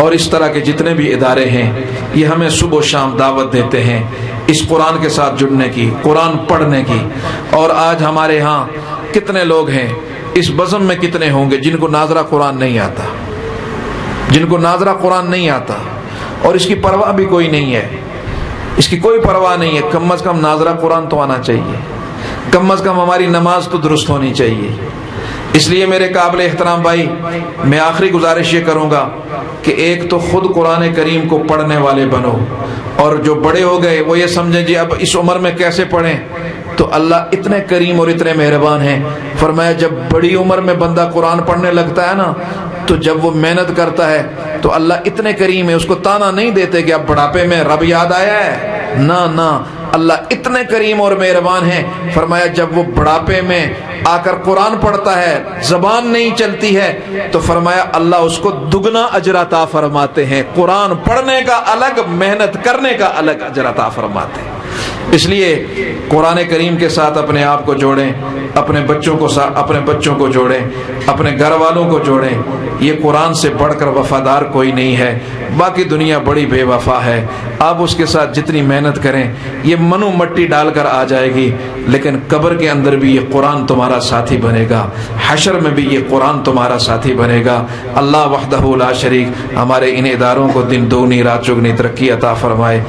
اور اس طرح کے جتنے بھی ادارے ہیں، یہ ہمیں صبح و شام دعوت دیتے ہیں اس قرآن کے ساتھ جڑنے کی، قرآن پڑھنے کی۔ اور آج ہمارے ہاں کتنے لوگ ہیں، اس بزم میں کتنے ہوں گے جن کو ناظرہ قرآن نہیں آتا، جن کو ناظرہ قرآن نہیں آتا، اور اس کی پرواہ بھی کوئی نہیں ہے، اس کی کوئی پرواہ نہیں ہے۔ کم از کم ناظرہ قرآن تو آنا چاہیے، کم از کم ہماری نماز تو درست ہونی چاہیے۔ اس لیے میرے قابل احترام بھائی، میں آخری گزارش یہ کروں گا کہ ایک تو خود قرآن کریم کو پڑھنے والے بنو، اور جو بڑے ہو گئے وہ یہ سمجھیں جی اب اس عمر میں کیسے پڑھیں، تو اللہ اتنے کریم اور اتنے مہربان ہیں، فرمایا جب بڑی عمر میں بندہ قرآن پڑھنے لگتا ہے نا، تو جب وہ محنت کرتا ہے تو اللہ اتنے کریم ہے، اس کو تانا نہیں دیتے کہ اب بڑھاپے میں رب یاد آیا ہے، نہ نہ، اللہ اتنے کریم اور مہربان ہیں، فرمایا جب وہ بڑھاپے میں آ کر قرآن پڑھتا ہے، زبان نہیں چلتی ہے، تو فرمایا اللہ اس کو دگنا اجر عطا فرماتے ہیں، قرآن پڑھنے کا الگ، محنت کرنے کا الگ اجر عطا فرماتے ہیں۔ اس لیے قرآن کریم کے ساتھ اپنے آپ کو جوڑیں، اپنے بچوں کو جوڑیں، اپنے گھر والوں کو جوڑیں۔ یہ قرآن سے بڑھ کر وفادار کوئی نہیں ہے، باقی دنیا بڑی بے وفا ہے، آپ اس کے ساتھ جتنی محنت کریں یہ منو مٹی ڈال کر آ جائے گی، لیکن قبر کے اندر بھی یہ قرآن تمہارا ساتھی بنے گا، حشر میں بھی یہ قرآن تمہارا ساتھی بنے گا۔ اللہ وحدہ لا شریک ہمارے ان اداروں کو دن دوگنی رات چوگنی ترقی عطا فرمائے۔